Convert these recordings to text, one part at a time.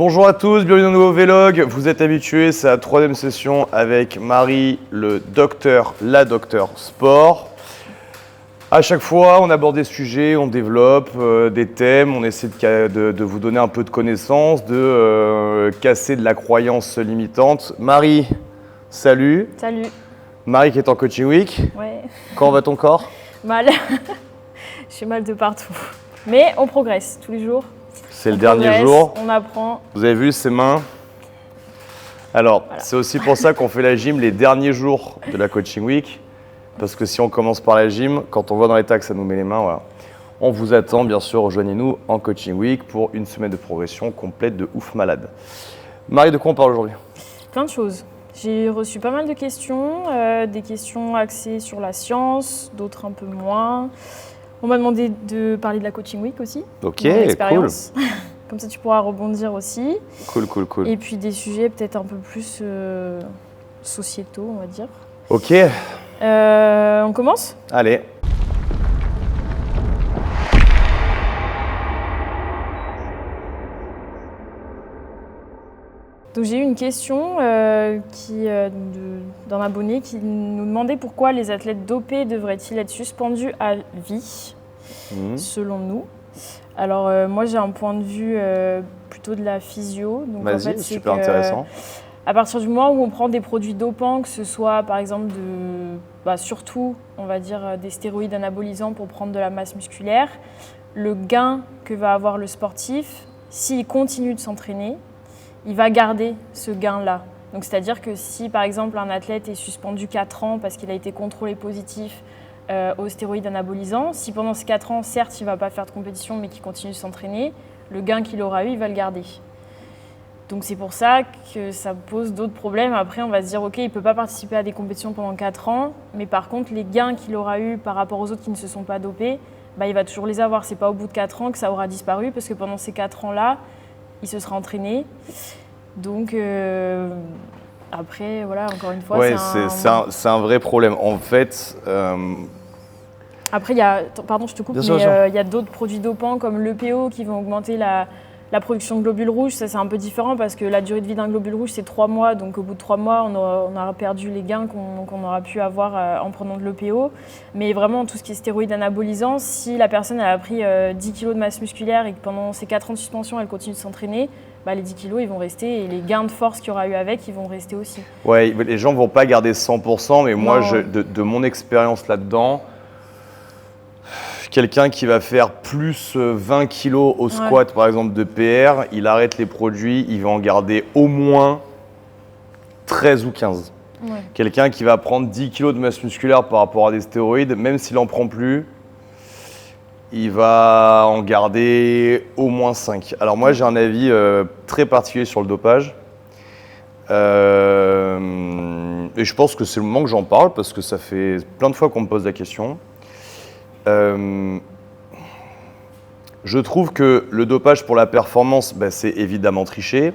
Bonjour à tous, bienvenue dans un nouveau Vlog. Vous êtes habitués, c'est la troisième session avec Marie, la docteure sport. À chaque fois, on aborde des sujets, on développe des thèmes, on essaie de vous donner un peu de connaissances, de casser de la croyance limitante. Marie, salut. Salut. Marie qui est en coaching week. Ouais. Comment va ton corps? Mal. J'ai mal de partout. Mais on progresse tous les jours. C'est le dernier jour. On apprend. Vous avez vu ses mains? Alors, voilà. C'est aussi pour ça qu'on fait la gym les derniers jours de la coaching week. Parce que si on commence par la gym, quand on va dans les taxes, ça nous met les mains. Voilà. On vous attend, bien sûr, rejoignez-nous en coaching week pour une semaine de progression complète de ouf malade. Marie, de quoi on parle aujourd'hui? Plein de choses. J'ai reçu pas mal de questions, des questions axées sur la science, d'autres un peu moins. On m'a demandé de parler de la coaching week aussi. Ok, cool. Comme ça, tu pourras rebondir aussi. Cool. Et puis des sujets peut-être un peu plus sociétaux, on va dire. Ok. On commence? Allez. Donc j'ai eu une question d'un abonné qui nous demandait pourquoi les athlètes dopés devraient-ils être suspendus à vie, selon nous. Alors moi j'ai un point de vue plutôt de la physio. Vas-y, en fait, c'est super intéressant. À partir du moment où on prend des produits dopants, que ce soit par exemple surtout on va dire des stéroïdes anabolisants pour prendre de la masse musculaire, le gain que va avoir le sportif, s'il continue de s'entraîner, il va garder ce gain-là. Donc, c'est-à-dire que si, par exemple, un athlète est suspendu 4 ans parce qu'il a été contrôlé positif aux stéroïdes anabolisants, si pendant ces 4 ans, certes, il ne va pas faire de compétition, mais qu'il continue de s'entraîner, le gain qu'il aura eu, il va le garder. Donc, c'est pour ça que ça pose d'autres problèmes. Après, on va se dire, OK, il ne peut pas participer à des compétitions pendant 4 ans, mais par contre, les gains qu'il aura eu par rapport aux autres qui ne se sont pas dopés, il va toujours les avoir. Ce n'est pas au bout de 4 ans que ça aura disparu, parce que pendant ces 4 ans-là, il se sera entraîné. Donc, après, voilà, encore une fois, c'est un vrai problème. En fait... Après, il y a... Pardon, je te coupe, mais il y a d'autres produits dopants comme l'EPO qui vont augmenter la production de globules rouges. Ça, c'est un peu différent parce que la durée de vie d'un globule rouge, c'est 3 mois. Donc, au bout de 3 mois, on aura perdu les gains qu'on aura pu avoir en prenant de l'EPO. Mais vraiment, tout ce qui est stéroïdes anabolisants, si la personne a pris 10 kg de masse musculaire et que pendant ces 4 ans de suspension, elle continue de s'entraîner, les 10 kilos, ils vont rester et les gains de force qu'il y aura eu avec, ils vont rester aussi. Ouais, les gens ne vont pas garder 100%, mais moi, de mon expérience là-dedans, quelqu'un qui va faire plus 20 kilos au squat, par exemple, de PR, il arrête les produits, il va en garder au moins 13 ou 15. Ouais. Quelqu'un qui va prendre 10 kilos de masse musculaire par rapport à des stéroïdes, même s'il n'en prend plus, il va en garder au moins 5. Alors moi, j'ai un avis très particulier sur le dopage. Et je pense que c'est le moment que j'en parle, parce que ça fait plein de fois qu'on me pose la question. Je trouve que le dopage pour la performance, c'est évidemment tricher.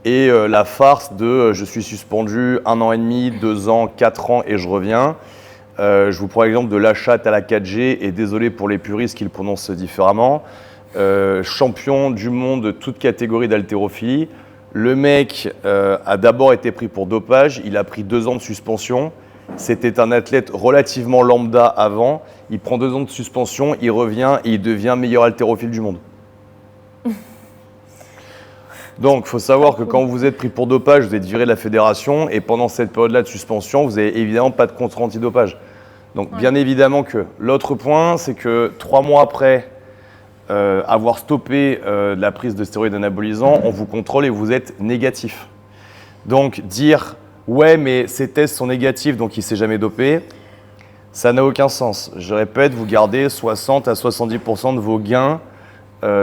Et la farce de je suis suspendu 1 an et demi, 2 ans, 4 ans et je reviens. Je vous prends l'exemple de Lachat à la 4G, et désolé pour les puristes qui le prononcent différemment. Champion du monde de toute catégorie d'haltérophilie. Le mec a d'abord été pris pour dopage, il a pris 2 ans de suspension. C'était un athlète relativement lambda avant. Il prend 2 ans de suspension, il revient et il devient meilleur haltérophile du monde. Donc, il faut savoir que quand vous êtes pris pour dopage, vous êtes viré de la fédération, et pendant cette période-là de suspension, vous n'avez évidemment pas de contrôle antidopage. Donc, bien évidemment que l'autre point, c'est que 3 mois après avoir stoppé la prise de stéroïdes anabolisants, on vous contrôle et vous êtes négatif. Donc, dire « ouais, mais ces tests sont négatifs, donc il ne s'est jamais dopé », ça n'a aucun sens. Je répète, vous gardez 60 à 70% de vos gains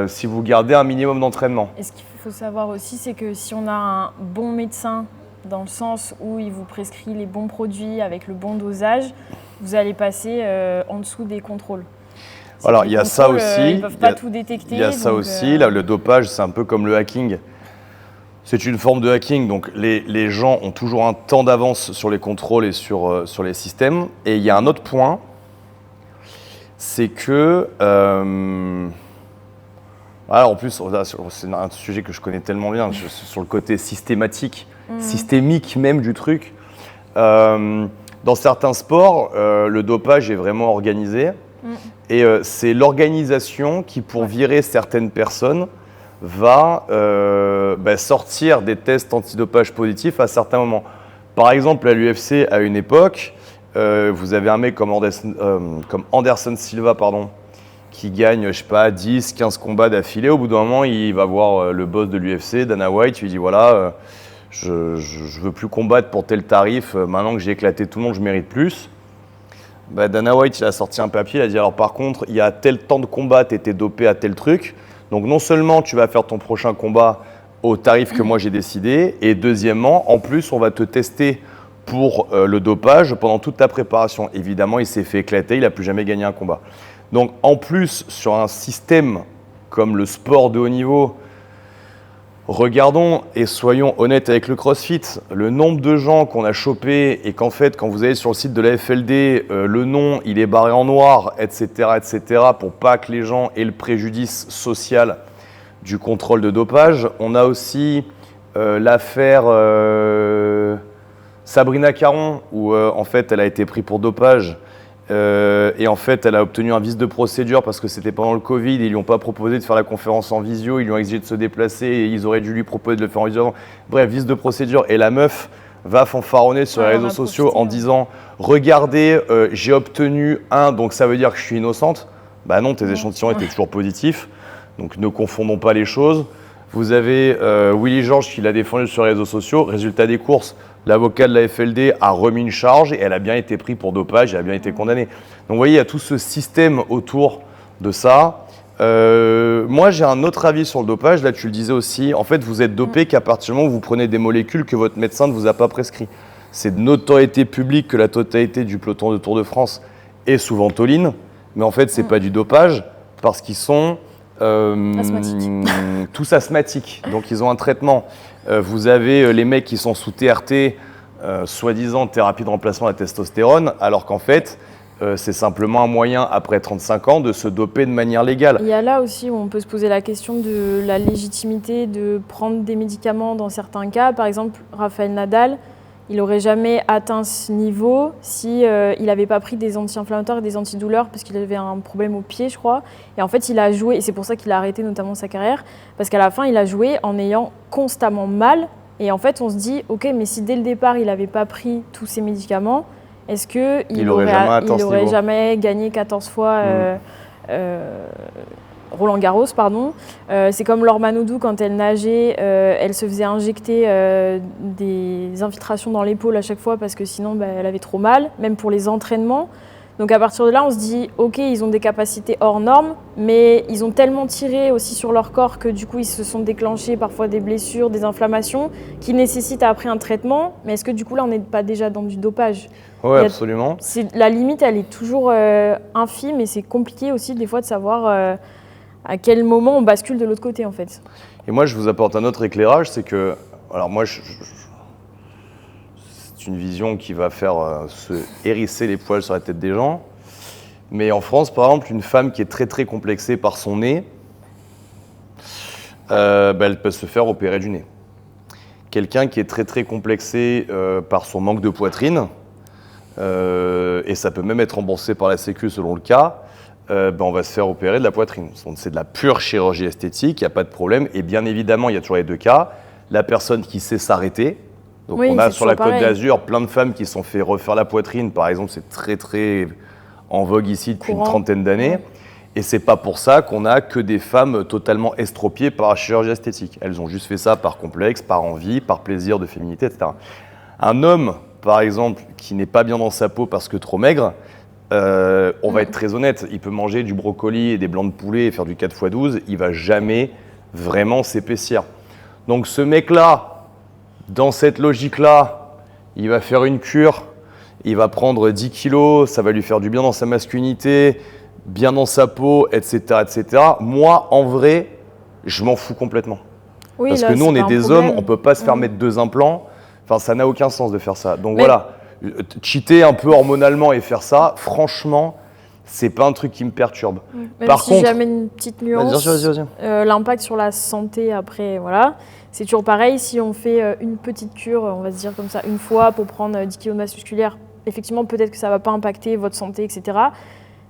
si vous gardez un minimum d'entraînement. Et ce qu'il faut savoir aussi, c'est que si on a un bon médecin, dans le sens où il vous prescrit les bons produits avec le bon dosage, vous allez passer en dessous des contrôles. Alors, il y a ça aussi. Ils ne peuvent pas tout détecter. Il y a ça aussi. Là, le dopage, c'est un peu comme le hacking. C'est une forme de hacking. Donc, les gens ont toujours un temps d'avance sur les contrôles et sur les systèmes. Et il y a un autre point, c'est que Voilà, en plus, c'est un sujet que je connais tellement bien, sur le côté systémique même du truc. Dans certains sports, le dopage est vraiment organisé. Et c'est l'organisation qui, pour virer certaines personnes, va sortir des tests antidopage positifs à certains moments. Par exemple, à l'UFC, à une époque, vous avez un mec comme Anderson Silva, qui gagne, je sais pas, 10, 15 combats d'affilée. Au bout d'un moment, il va voir le boss de l'UFC, Dana White, il lui dit voilà, je veux plus combattre pour tel tarif, maintenant que j'ai éclaté tout le monde, je mérite plus. Dana White, il a sorti un papier, il a dit alors par contre, il y a tel temps de combat, tu étais dopé à tel truc, donc non seulement tu vas faire ton prochain combat au tarif que moi j'ai décidé, et deuxièmement, en plus, on va te tester pour le dopage pendant toute ta préparation. Évidemment, il s'est fait éclater, il n'a plus jamais gagné un combat. Donc en plus, sur un système comme le sport de haut niveau, regardons et soyons honnêtes avec le CrossFit, le nombre de gens qu'on a chopés et qu'en fait, quand vous allez sur le site de la FLD, le nom, il est barré en noir, etc., pour pas que les gens aient le préjudice social du contrôle de dopage. On a aussi l'affaire Sabrina Caron, où en fait, elle a été prise pour dopage. Et en fait, elle a obtenu un vice de procédure parce que c'était pendant le Covid. Ils lui ont pas proposé de faire la conférence en visio, ils lui ont exigé de se déplacer et ils auraient dû lui proposer de le faire en visio. Bref, vice de procédure. Et la meuf va fanfaronner sur les réseaux sociaux en disant « Regardez, j'ai obtenu un, donc ça veut dire que je suis innocente ». Bah non, tes échantillons étaient toujours positifs. Donc ne confondons pas les choses. Vous avez Willy Georges qui l'a défendu sur les réseaux sociaux. Résultat des courses, l'avocat de la FLD a remis une charge et elle a bien été prise pour dopage et a bien été condamnée. Donc vous voyez, il y a tout ce système autour de ça. Moi, j'ai un autre avis sur le dopage. Là, tu le disais aussi. En fait, vous êtes dopé qu'à partir du moment où vous prenez des molécules que votre médecin ne vous a pas prescrit. C'est de notoriété publique que la totalité du peloton de Tour de France est sous Ventoline. Mais en fait, ce n'est pas du dopage parce qu'ils sont tous asthmatiques. Donc, ils ont un traitement. Vous avez les mecs qui sont sous TRT, soi-disant thérapie de remplacement de la testostérone, alors qu'en fait, c'est simplement un moyen, après 35 ans, de se doper de manière légale. Il y a là aussi où on peut se poser la question de la légitimité de prendre des médicaments dans certains cas. Par exemple, Rafael Nadal, il n'aurait jamais atteint ce niveau si il n'avait pas pris des anti-inflammatoires et des antidouleurs parce qu'il avait un problème au pied, je crois. Et en fait, il a joué, et c'est pour ça qu'il a arrêté notamment sa carrière, parce qu'à la fin, il a joué en ayant constamment mal. Et en fait, on se dit, ok, mais si dès le départ, il n'avait pas pris tous ces médicaments, est-ce qu'il n'aurait jamais gagné 14 fois Roland Garros, pardon. C'est comme Laure Manodou, quand elle nageait, elle se faisait injecter des infiltrations dans l'épaule à chaque fois parce que sinon elle avait trop mal, même pour les entraînements. Donc à partir de là, on se dit, ok, ils ont des capacités hors normes, mais ils ont tellement tiré aussi sur leur corps que du coup, ils se sont déclenchés parfois des blessures, des inflammations qui nécessitent après un traitement. Mais est-ce que du coup, là, on n'est pas déjà dans du dopage ? Oui, absolument. La limite, elle est toujours infime et c'est compliqué aussi des fois de savoir à quel moment on bascule de l'autre côté en fait. Et moi, je vous apporte un autre éclairage, c'est que, alors moi, c'est une vision qui va faire se hérisser les poils sur la tête des gens. Mais en France, par exemple, une femme qui est très très complexée par son nez, elle peut se faire opérer du nez. Quelqu'un qui est très très complexé par son manque de poitrine, et ça peut même être remboursé par la Sécu selon le cas, on va se faire opérer de la poitrine. Donc, c'est de la pure chirurgie esthétique, il n'y a pas de problème. Et bien évidemment, il y a toujours les deux cas. La personne qui sait s'arrêter. Donc oui, on a sur la Côte d'Azur plein de femmes qui se sont fait refaire la poitrine. Par exemple, c'est très très en vogue ici depuis une trentaine d'années. Et c'est pas pour ça qu'on a que des femmes totalement estropiées par la chirurgie esthétique. Elles ont juste fait ça par complexe, par envie, par plaisir de féminité, etc. Un homme, par exemple, qui n'est pas bien dans sa peau parce que trop maigre, on va être très honnête, il peut manger du brocoli et des blancs de poulet et faire du 4x12, il va jamais vraiment s'épaissir. Donc ce mec-là, dans cette logique-là, il va faire une cure, il va prendre 10 kilos, ça va lui faire du bien dans sa masculinité, bien dans sa peau, etc., etc. Moi, en vrai, je m'en fous complètement. Oui, parce que nous, on est des hommes, on ne peut pas se faire mettre 2 implants. Enfin, ça n'a aucun sens de faire ça. Donc voilà, cheater un peu hormonalement et faire ça, franchement, c'est pas un truc qui me perturbe. Même Par si contre, j'amène une petite nuance, vas-y. l'impact sur la santé après, voilà, c'est toujours pareil. Si on fait une petite cure, on va se dire comme ça, une fois pour prendre 10 kg de masse musculaire, effectivement, peut-être que ça va pas impacter votre santé, etc.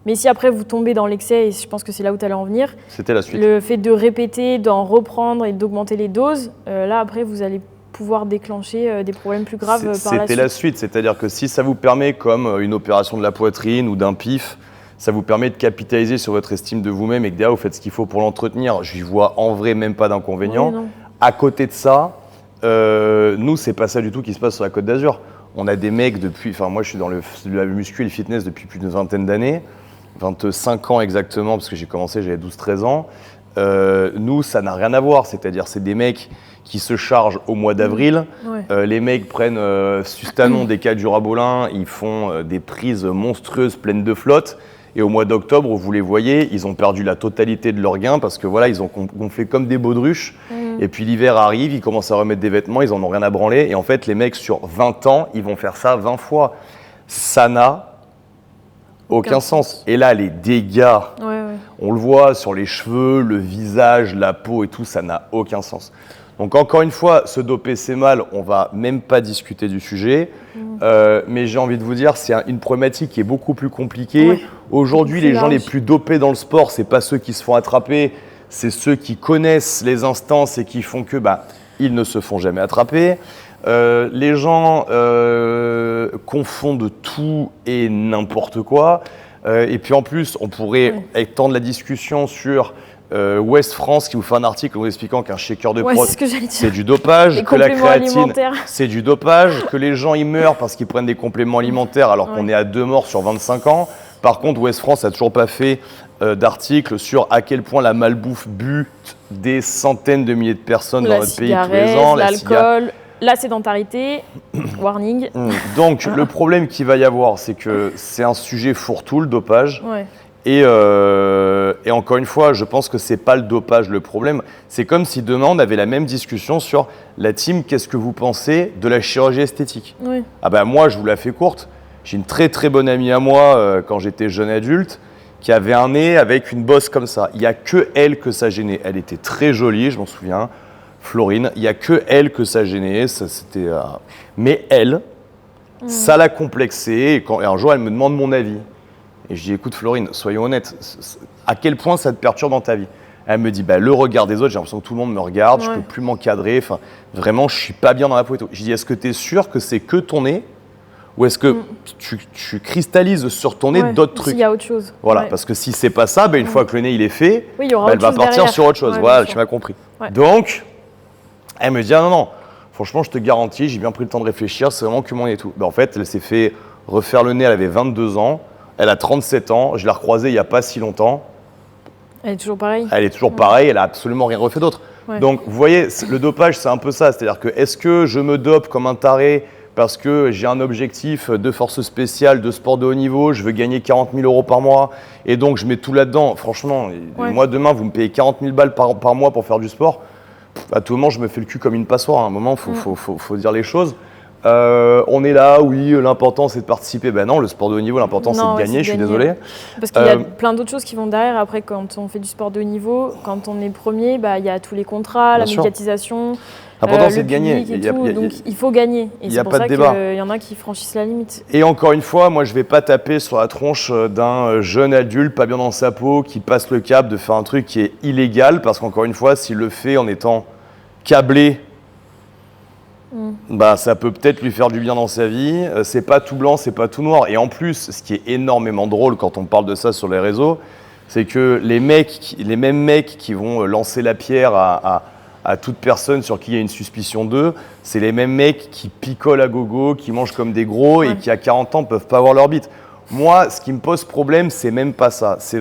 Mais si après vous tombez dans l'excès, et je pense que c'est là où tu allais en venir, c'était la suite. Le fait de répéter, d'en reprendre et d'augmenter les doses, là après vous allez pouvoir déclencher des problèmes plus graves par la suite. C'était la suite, c'est-à-dire que si ça vous permet, comme une opération de la poitrine ou d'un PIF, ça vous permet de capitaliser sur votre estime de vous-même et que derrière vous faites ce qu'il faut pour l'entretenir, je n'y vois en vrai même pas d'inconvénient. Oui, à côté de ça, nous c'est pas ça du tout qui se passe sur la Côte d'Azur. On a des mecs moi je suis dans la muscu et le fitness depuis plus d'une vingtaine d'années, 25 ans exactement, parce que j'ai commencé, j'avais 12-13 ans. Nous, ça n'a rien à voir, c'est-à-dire c'est des mecs qui se chargent au mois d'avril. Les mecs prennent Sustanon, des cas du Rabolin, ils font des prises monstrueuses pleines de flotte. Et au mois d'octobre, vous les voyez, ils ont perdu la totalité de leurs gains parce que voilà, ils ont gonflé comme des baudruches. Et puis l'hiver arrive, ils commencent à remettre des vêtements, ils en ont rien à branler. Et en fait, les mecs sur 20 ans, ils vont faire ça 20 fois. Ça n'a aucun sens. Et là, les dégâts, on le voit sur les cheveux, le visage, la peau et tout, ça n'a aucun sens. Donc encore une fois, se doper c'est mal, on va même pas discuter du sujet, mais j'ai envie de vous dire, c'est une problématique qui est beaucoup plus compliquée. Aujourd'hui, les gens les plus dopés dans le sport, c'est pas ceux qui se font attraper, c'est ceux qui connaissent les instances et qui font que ils ne se font jamais attraper. Les gens confondent tout et n'importe quoi. Et puis en plus, on pourrait étendre la discussion sur Ouest France qui vous fait un article en vous expliquant qu'un shaker de prot, c'est du dopage, que la créatine, c'est du dopage, que les gens ils meurent parce qu'ils prennent des compléments alimentaires alors qu'on est à 2 morts sur 25 ans. Par contre, Ouest France n'a toujours pas fait d'article sur à quel point la malbouffe bute des centaines de milliers de personnes dans notre pays tous les ans. L'alcool, la sédentarité, warning. Donc le problème qu'il va y avoir, c'est que c'est un sujet fourre-tout, le dopage. Et encore une fois, je pense que c'est pas le dopage le problème. C'est comme si demain on avait la même discussion sur la team. Qu'est-ce que vous pensez de la chirurgie esthétique ? Moi, je vous la fais courte. J'ai une très très bonne amie à moi quand j'étais jeune adulte qui avait un nez avec une bosse comme ça. Il n'y a que elle que ça gênait. Elle était très jolie, je m'en souviens. Florine, il n'y a que elle que ça gênait. Mais elle, ça l'a complexée. Et un jour, elle me demande mon avis. Et je dis, écoute Florine, soyons honnêtes, à quel point ça te perturbe dans ta vie ? Elle me dit, le regard des autres, j'ai l'impression que tout le monde me regarde, je ne peux plus m'encadrer, vraiment, je ne suis pas bien dans la peau et tout. Je dis, est-ce que tu es sûr que c'est que ton nez ? Ou est-ce que tu cristallises sur ton nez d'autres trucs ? S'il y a autre chose. Voilà, parce que si c'est pas ça, une fois que le nez il est fait, elle va partir sur autre chose. Voilà, tu m'as compris. Donc, elle me dit, non, franchement, je te garantis, j'ai bien pris le temps de réfléchir, c'est vraiment que mon nez et tout. En fait, elle s'est fait refaire le nez, elle avait 22 ans. Elle a 37 ans, je l'ai recroisée il n'y a pas si longtemps. Elle est toujours pareille. Elle est toujours pareille, elle n'a absolument rien refait d'autre. Donc, vous voyez, le dopage, c'est un peu ça. C'est-à-dire que est-ce que je me dope comme un taré parce que j'ai un objectif de force spéciale, de sport de haut niveau, je veux gagner 40 000 € par mois et donc je mets tout là-dedans. Franchement, moi demain, vous me payez 40 000 balles par mois pour faire du sport. À tout moment, je me fais le cul comme une passoire. À un moment, il faut dire les choses. On est là, oui, l'important c'est de participer. Non, le sport de haut niveau, l'important c'est de gagner, je suis désolé. Parce qu'il y a plein d'autres choses qui vont derrière. Après, quand on fait du sport de haut niveau, quand on est premier, il y a tous les contrats, la médiatisation. L'important c'est de gagner. Donc il faut gagner. Et c'est pour ça qu'il y en a qui franchissent la limite. Et encore une fois, moi je vais pas taper sur la tronche d'un jeune adulte pas bien dans sa peau qui passe le cap de faire un truc qui est illégal. Parce qu'encore une fois, s'il le fait en étant câblé, ça peut peut-être lui faire du bien dans sa vie. C'est pas tout blanc, c'est pas tout noir. Et en plus, ce qui est énormément drôle quand on parle de ça sur les réseaux, c'est que les mêmes mecs qui vont lancer la pierre à toute personne sur qui il y a une suspicion d'eux, c'est les mêmes mecs qui picolent à gogo, qui mangent comme des gros et qui à 40 ans peuvent pas avoir leur bite. Moi, ce qui me pose problème, c'est même pas ça. C'est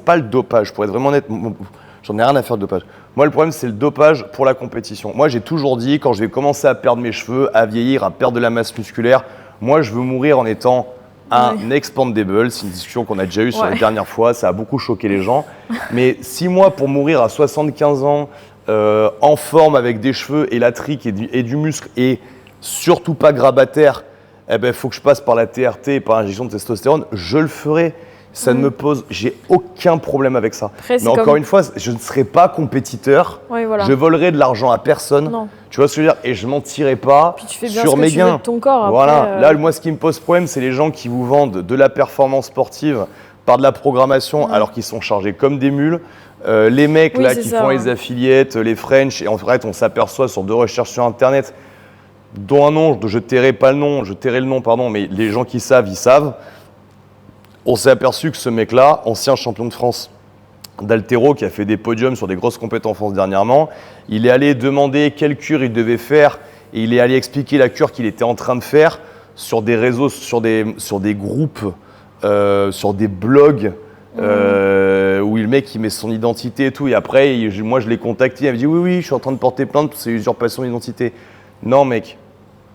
pas le dopage. Pour être vraiment honnête, j'en ai rien à faire de dopage. Moi, le problème, c'est le dopage pour la compétition. Moi, j'ai toujours dit, quand je vais commencer à perdre mes cheveux, à vieillir, à perdre de la masse musculaire, moi, je veux mourir en étant un expandable. C'est une discussion qu'on a déjà eue sur les dernières fois. Ça a beaucoup choqué les gens. Mais si moi, pour mourir à 75 ans, en forme, avec des cheveux élatriques et du muscle, et surtout pas grabataire, faut que je passe par la TRT et par l'injection de testostérone, je le ferai. Ça ne me pose, j'ai aucun problème avec ça. Après, Mais encore une fois, je ne serai pas compétiteur. Oui, voilà. Je volerai de l'argent à personne. Non. Tu vois ce que je veux dire? Et je mentirai pas Puis tu fais bien sur ce que mes tu veux gains. de ton corps. Après, Voilà. Là, moi, ce qui me pose problème, c'est les gens qui vous vendent de la performance sportive par de la programmation, alors qu'ils sont chargés comme des mules. Les mecs là qui font les affiliates, les French, et en fait, on s'aperçoit sur 2 recherches sur Internet, dont un nom, je tairai pas le nom, je tairai le nom, pardon, mais les gens qui savent, ils savent. On s'est aperçu que ce mec-là, ancien champion de France d'haltéro, qui a fait des podiums sur des grosses compétitions en France dernièrement, il est allé demander quelle cure il devait faire et il est allé expliquer la cure qu'il était en train de faire sur des réseaux, sur des groupes, sur des blogs où le mec il met son identité et tout. Et après, moi je l'ai contacté, il me dit oui, je suis en train de porter plainte pour c'est usurpation d'identité. Non mec,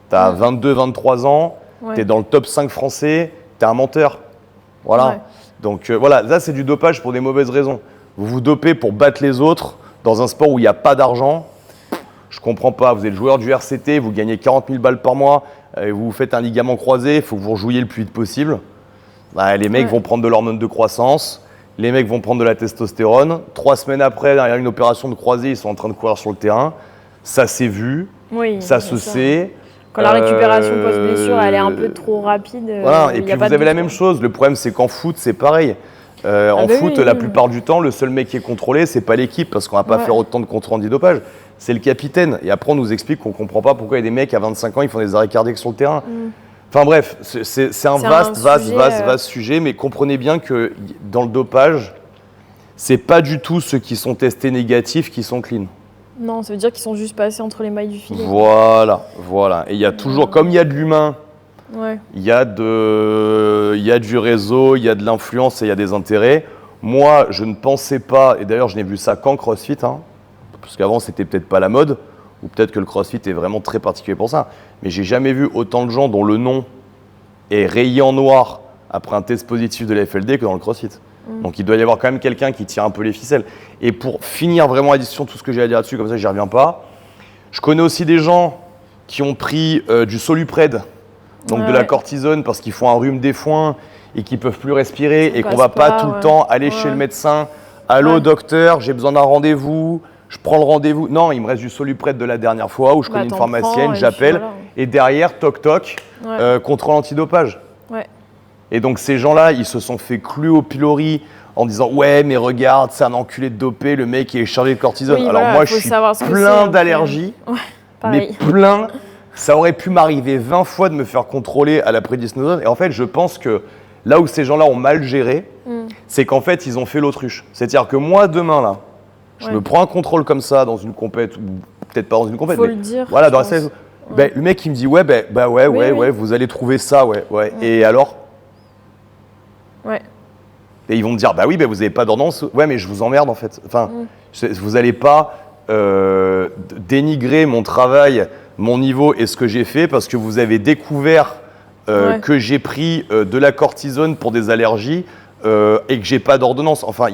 t'as 22, 23 ans, t'es dans le top 5 français, t'es un menteur. Voilà. Ouais. Donc voilà, là c'est du dopage pour des mauvaises raisons. Vous vous dopez pour battre les autres dans un sport où il n'y a pas d'argent. Je comprends pas. Vous êtes joueur du RCT, vous gagnez 40 000 balles par mois, et vous faites un ligament croisé, il faut que vous rejouiez le plus vite possible. Bah, les mecs vont prendre de l'hormone de croissance, les mecs vont prendre de la testostérone. 3 semaines après, derrière une opération de croisé, ils sont en train de courir sur le terrain. Ça s'est vu, ça se sait. Quand la récupération post-blessure, elle est un peu trop rapide. Voilà, et puis vous avez la même chose. Le problème, c'est qu'en foot, c'est pareil. En foot, la plupart du temps, le seul mec qui est contrôlé, c'est pas l'équipe, parce qu'on va pas faire autant de contrôles antidopage. C'est le capitaine. Et après, on nous explique qu'on comprend pas pourquoi il y a des mecs à 25 ans, ils font des arrêts cardiaques sur le terrain. Enfin bref, c'est un vaste sujet, mais comprenez bien que dans le dopage, c'est pas du tout ceux qui sont testés négatifs qui sont clean. Non, ça veut dire qu'ils sont juste passés entre les mailles du filet. Voilà. Et il y a toujours, comme il y a de l'humain, il y a du réseau, il y a de l'influence et il y a des intérêts. Moi, je ne pensais pas, et d'ailleurs je n'ai vu ça qu'en CrossFit, parce qu'avant c'était peut-être pas la mode, ou peut-être que le CrossFit est vraiment très particulier pour ça, mais j'ai jamais vu autant de gens dont le nom est rayé en noir après un test positif de la FLD que dans le CrossFit. Donc il doit y avoir quand même quelqu'un qui tire un peu les ficelles. Et pour finir vraiment la discussion, tout ce que j'ai à dire là-dessus, comme ça j'y reviens pas, je connais aussi des gens qui ont pris du Solupred, donc de la cortisone, parce qu'ils font un rhume des foins et qu'ils peuvent plus respirer et qu'on va pas tout le temps aller chez le médecin. Allô docteur, j'ai besoin d'un rendez-vous, je prends le rendez-vous. Non, il me reste du Solupred de la dernière fois où je connais une pharmacienne, j'appelle et derrière, toc toc, contrôle antidopage. Et donc ces gens-là, ils se sont fait clouer au pilori en disant « Ouais, mais regarde, c'est un enculé de dopé, le mec il est chargé de cortisone. » Alors moi, je suis plein d'allergies, mais plein. Ça aurait pu m'arriver 20 fois de me faire contrôler à la prédisnosone. Et en fait, je pense que là où ces gens-là ont mal géré, c'est qu'en fait, ils ont fait l'autruche. C'est-à-dire que moi, demain, là, je me prends un contrôle comme ça dans une compète, ou peut-être pas dans une compète, mais le dire, voilà, dans la saison. Le mec, il me dit « Ouais, vous allez trouver ça, ouais. Et alors ? Et ils vont me dire, bah oui, vous n'avez pas d'ordonnance. Ouais, mais je vous emmerde en fait. Enfin, vous n'allez pas dénigrer mon travail, mon niveau et ce que j'ai fait parce que vous avez découvert que j'ai pris de la cortisone pour des allergies et que j'ai pas d'ordonnance. Enfin,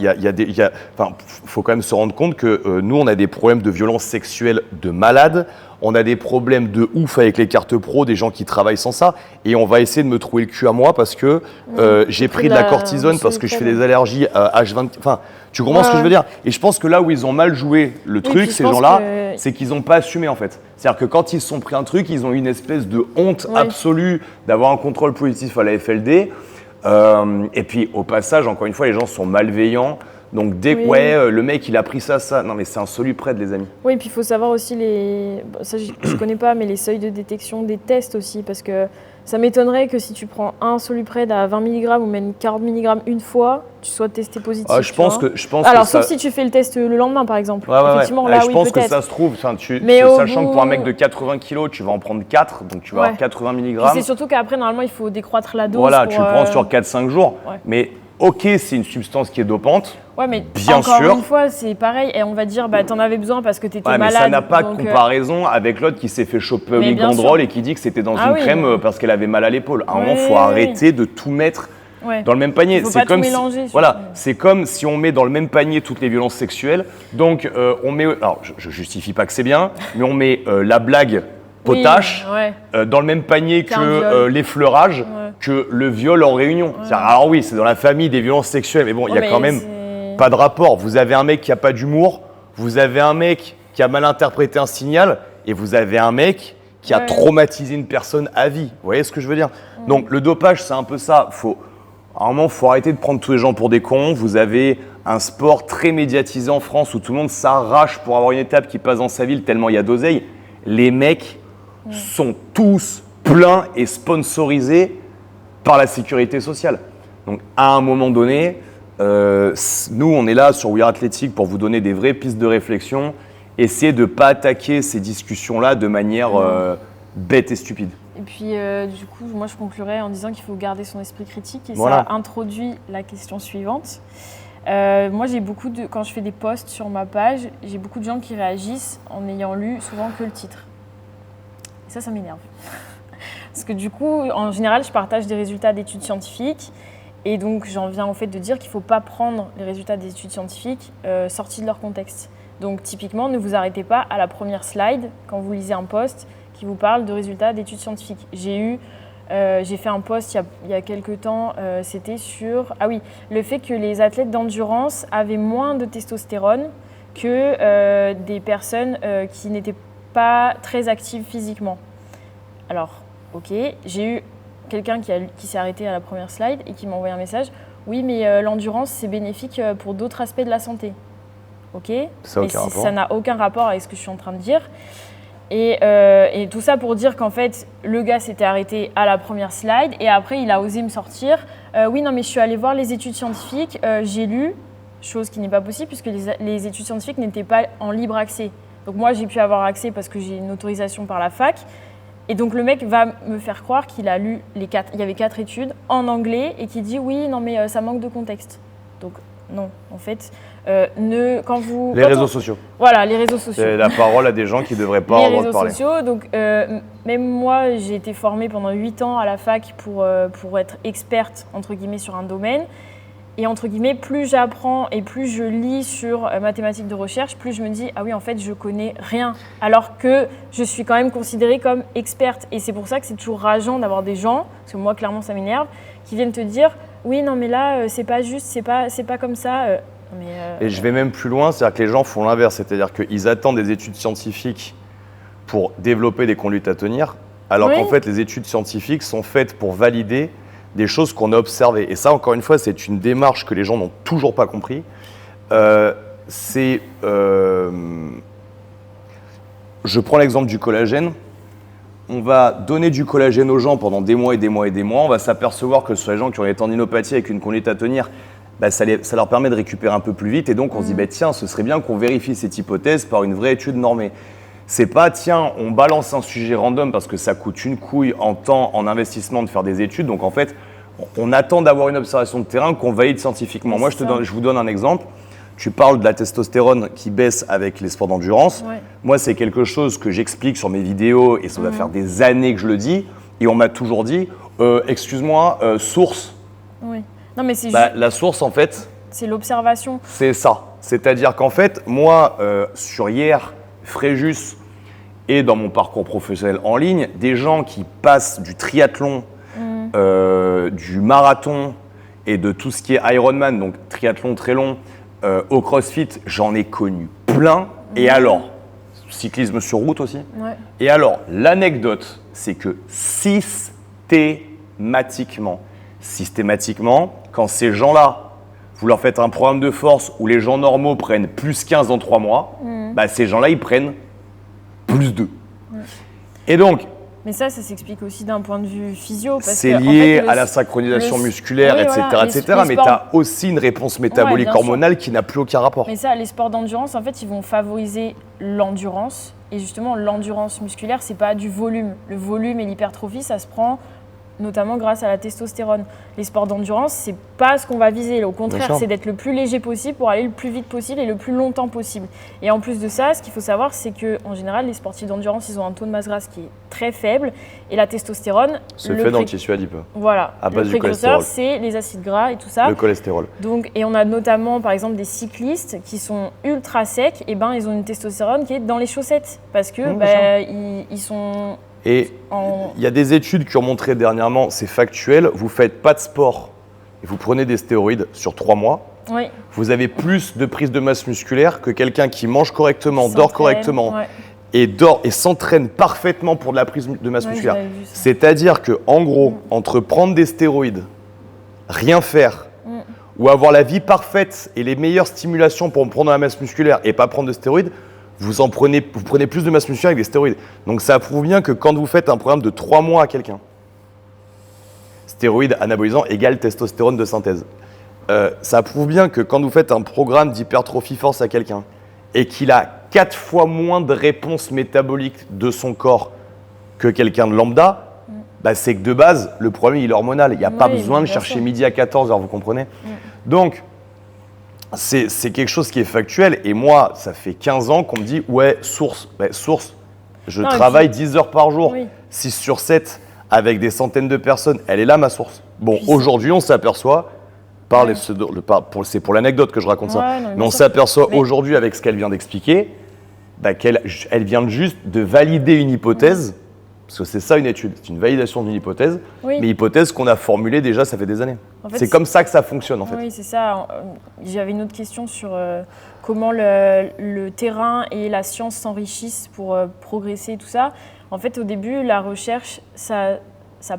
faut quand même se rendre compte que nous, on a des problèmes de violence sexuelle de malades. On a des problèmes de ouf avec les cartes pro, des gens qui travaillent sans ça. Et on va essayer de me trouver le cul à moi parce que j'ai pris de la cortisone parce que je fais des allergies H20. Enfin, tu comprends ce que je veux dire? Et je pense que là où ils ont mal joué le truc, ces gens-là, c'est qu'ils n'ont pas assumé en fait. C'est-à-dire que quand ils se sont pris un truc, ils ont eu une espèce de honte absolue d'avoir un contrôle positif à la FLD. Et puis au passage, encore une fois, les gens sont malveillants. Donc dès que le mec il a pris ça, non mais c'est un Solupred les amis. Oui, et puis il faut savoir aussi ça je connais pas, mais les seuils de détection des tests aussi, parce que ça m'étonnerait que si tu prends un Solupred à 20 mg ou même 40 mg une fois, tu sois testé positif. Je pense Alors sauf si tu fais le test le lendemain par exemple. Effectivement, là, je pense que ça se trouve, sachant que pour un mec de 80 kg, tu vas en prendre 4, donc tu vas avoir 80 mg. C'est surtout qu'après normalement il faut décroître la dose. Voilà, tu le prends sur 4-5 jours, mais ok, c'est une substance qui est dopante. Ouais, mais bien encore sûr. Une fois, c'est pareil. Et on va dire, t'en avais besoin parce que t'étais malade. Mais ça n'a pas de comparaison avec l'autre qui s'est fait choper au migandrol et qui dit que c'était dans une crème parce qu'elle avait mal à l'épaule. À un moment, il faut arrêter de tout mettre dans le même panier. C'est comme mélanger. C'est comme si on met dans le même panier toutes les violences sexuelles. Donc, on met. Alors, je justifie pas que c'est bien, mais on met la blague potache dans le même panier que l'effleurage, que le viol en réunion. Alors oui, c'est dans la famille des violences sexuelles, mais bon, il y a quand même pas de rapport. Vous avez un mec qui n'a pas d'humour, vous avez un mec qui a mal interprété un signal, et vous avez un mec qui a traumatisé une personne à vie. Vous voyez ce que je veux dire? Donc le dopage, c'est un peu ça. À un moment, il faut arrêter de prendre tous les gens pour des cons. Vous avez un sport très médiatisé en France où tout le monde s'arrache pour avoir une étape qui passe dans sa ville tellement il y a d'oseille. Les mecs sont tous pleins et sponsorisés par la sécurité sociale. Donc à un moment donné, nous, on est là sur We Are Athletic pour vous donner des vraies pistes de réflexion. Essayez de ne pas attaquer ces discussions-là de manière bête et stupide. Et puis, du coup, moi, je conclurai en disant qu'il faut garder son esprit critique. Et ça introduit la question suivante. Moi, quand je fais des posts sur ma page, j'ai beaucoup de gens qui réagissent en n'ayant lu souvent que le titre. Et ça m'énerve. Parce que du coup, en général, je partage des résultats d'études scientifiques. Et donc, j'en viens au fait de dire qu'il ne faut pas prendre les résultats des études scientifiques sortis de leur contexte. Donc, typiquement, ne vous arrêtez pas à la première slide quand vous lisez un post qui vous parle de résultats d'études scientifiques. J'ai fait un post il y a quelques temps, c'était sur le fait que les athlètes d'endurance avaient moins de testostérone que des personnes qui n'étaient pas très actives physiquement. Alors, ok, j'ai eu quelqu'un qui s'est arrêté à la première slide et qui m'a envoyé un message. Oui, mais l'endurance, c'est bénéfique pour d'autres aspects de la santé. Ok, ça n'a aucun rapport avec ce que je suis en train de dire. Et tout ça pour dire qu'en fait, le gars s'était arrêté à la première slide et après, il a osé me sortir. Oui, non, mais je suis allée voir les études scientifiques, j'ai lu, chose qui n'est pas possible puisque les études scientifiques n'étaient pas en libre accès. Donc moi, j'ai pu avoir accès parce que j'ai une autorisation par la fac. Et donc, le mec va me faire croire qu'il a lu il y avait 4 études en anglais et qui dit oui, non, mais ça manque de contexte. Donc, non, en fait, Les réseaux sociaux. Voilà, les réseaux sociaux. C'est la parole à des gens qui ne devraient pas avoir de parler. Les réseaux sociaux, donc même moi, j'ai été formée pendant 8 ans à la fac pour être experte, entre guillemets, sur un domaine. Et entre guillemets, plus j'apprends et plus je lis sur mathématiques de recherche, plus je me dis, ah oui, en fait, je connais rien. Alors que je suis quand même considérée comme experte. Et c'est pour ça que c'est toujours rageant d'avoir des gens, parce que moi, clairement, ça m'énerve, qui viennent te dire, oui, non, mais là, c'est pas juste, c'est pas comme ça. Et je vais même plus loin, c'est-à-dire que les gens font l'inverse, c'est-à-dire qu'ils attendent des études scientifiques pour développer des conduites à tenir, alors qu'en fait, les études scientifiques sont faites pour valider des choses qu'on a observées. Et ça, encore une fois, c'est une démarche que les gens n'ont toujours pas compris. Je prends l'exemple du collagène. On va donner du collagène aux gens pendant des mois et des mois et des mois. On va s'apercevoir que sur les gens qui ont des tendinopathies avec une conduite à tenir, ça leur permet de récupérer un peu plus vite. Et donc, on se dit, tiens, ce serait bien qu'on vérifie cette hypothèse par une vraie étude normée. C'est pas, tiens, on balance un sujet random parce que ça coûte une couille en temps, en investissement de faire des études. Donc, en fait, on attend d'avoir une observation de terrain qu'on valide scientifiquement. Moi, je vous donne un exemple. Tu parles de la testostérone qui baisse avec les sports d'endurance. Ouais. Moi, c'est quelque chose que j'explique sur mes vidéos et ça va faire des années que je le dis. Et on m'a toujours dit, excuse-moi, source. Oui. Non, mais c'est la source, en fait… C'est l'observation. C'est ça. C'est-à-dire qu'en fait, moi, sur hier, Fréjus et dans mon parcours professionnel en ligne, des gens qui passent du triathlon, du marathon et de tout ce qui est Ironman, donc triathlon très long, au CrossFit, j'en ai connu plein. Et alors, cyclisme sur route aussi. Ouais. Et alors, l'anecdote, c'est que systématiquement, quand ces gens-là, vous leur faites un programme de force où les gens normaux prennent plus 15 en 3 mois, ces gens-là, ils prennent plus 2. Et donc… Mais ça s'explique aussi d'un point de vue physio. C'est lié à la synchronisation musculaire, etc. Mais tu as aussi une réponse métabolique hormonale qui n'a plus aucun rapport. Mais ça, les sports d'endurance, en fait, ils vont favoriser l'endurance. Et justement, l'endurance musculaire, c'est pas du volume. Le volume et l'hypertrophie, ça se prend notamment grâce à la testostérone. Les sports d'endurance, c'est pas ce qu'on va viser. Au contraire, c'est d'être le plus léger possible pour aller le plus vite possible et le plus longtemps possible. Et en plus de ça, ce qu'il faut savoir, c'est qu'en général, les sportifs d'endurance, ils ont un taux de masse grasse qui est très faible. Et la testostérone… Se fait dans le tissu adipeux. Voilà. À base le précurseur, c'est les acides gras et tout ça. Le cholestérol. Donc, et on a notamment, par exemple, des cyclistes qui sont ultra secs. Et ils ont une testostérone qui est dans les chaussettes. Parce que ils sont… Et il y a des études qui ont montré dernièrement, c'est factuel, vous ne faites pas de sport et vous prenez des stéroïdes sur 3 mois, oui. Vous avez plus de prise de masse musculaire que quelqu'un qui mange correctement, dort correctement et s'entraîne parfaitement pour de la prise de masse musculaire. C'est-à-dire qu'en gros, entre prendre des stéroïdes, rien faire, ou avoir la vie parfaite et les meilleures stimulations pour prendre la masse musculaire et pas prendre de stéroïdes, vous prenez plus de masse musculaire avec des stéroïdes. Donc ça prouve bien que quand vous faites un programme de 3 mois à quelqu'un, stéroïdes anabolisants égale testostérone de synthèse. Ça prouve bien que quand vous faites un programme d'hypertrophie force à quelqu'un et qu'il a 4 fois moins de réponse métabolique de son corps que quelqu'un de lambda, c'est que de base, le problème il est hormonal. Il n'y a pas besoin de chercher midi à 14h, vous comprenez? Donc, c'est quelque chose qui est factuel. Et moi, ça fait 15 ans qu'on me dit, ouais, source. Je travaille 10 heures par jour, 6 sur 7, avec des centaines de personnes. Elle est là, ma source. Bon, aujourd'hui, on s'aperçoit, c'est pour l'anecdote que je raconte ça, mais on s'aperçoit aujourd'hui, avec ce qu'elle vient d'expliquer, qu'elle vient juste de valider une hypothèse. Parce que c'est ça une étude, c'est une validation d'une hypothèse, mais hypothèse qu'on a formulée déjà, ça fait des années. En fait, c'est comme ça que ça fonctionne en fait. Oui, c'est ça. J'avais une autre question sur comment le terrain et la science s'enrichissent pour progresser et tout ça. En fait, au début, la recherche, ça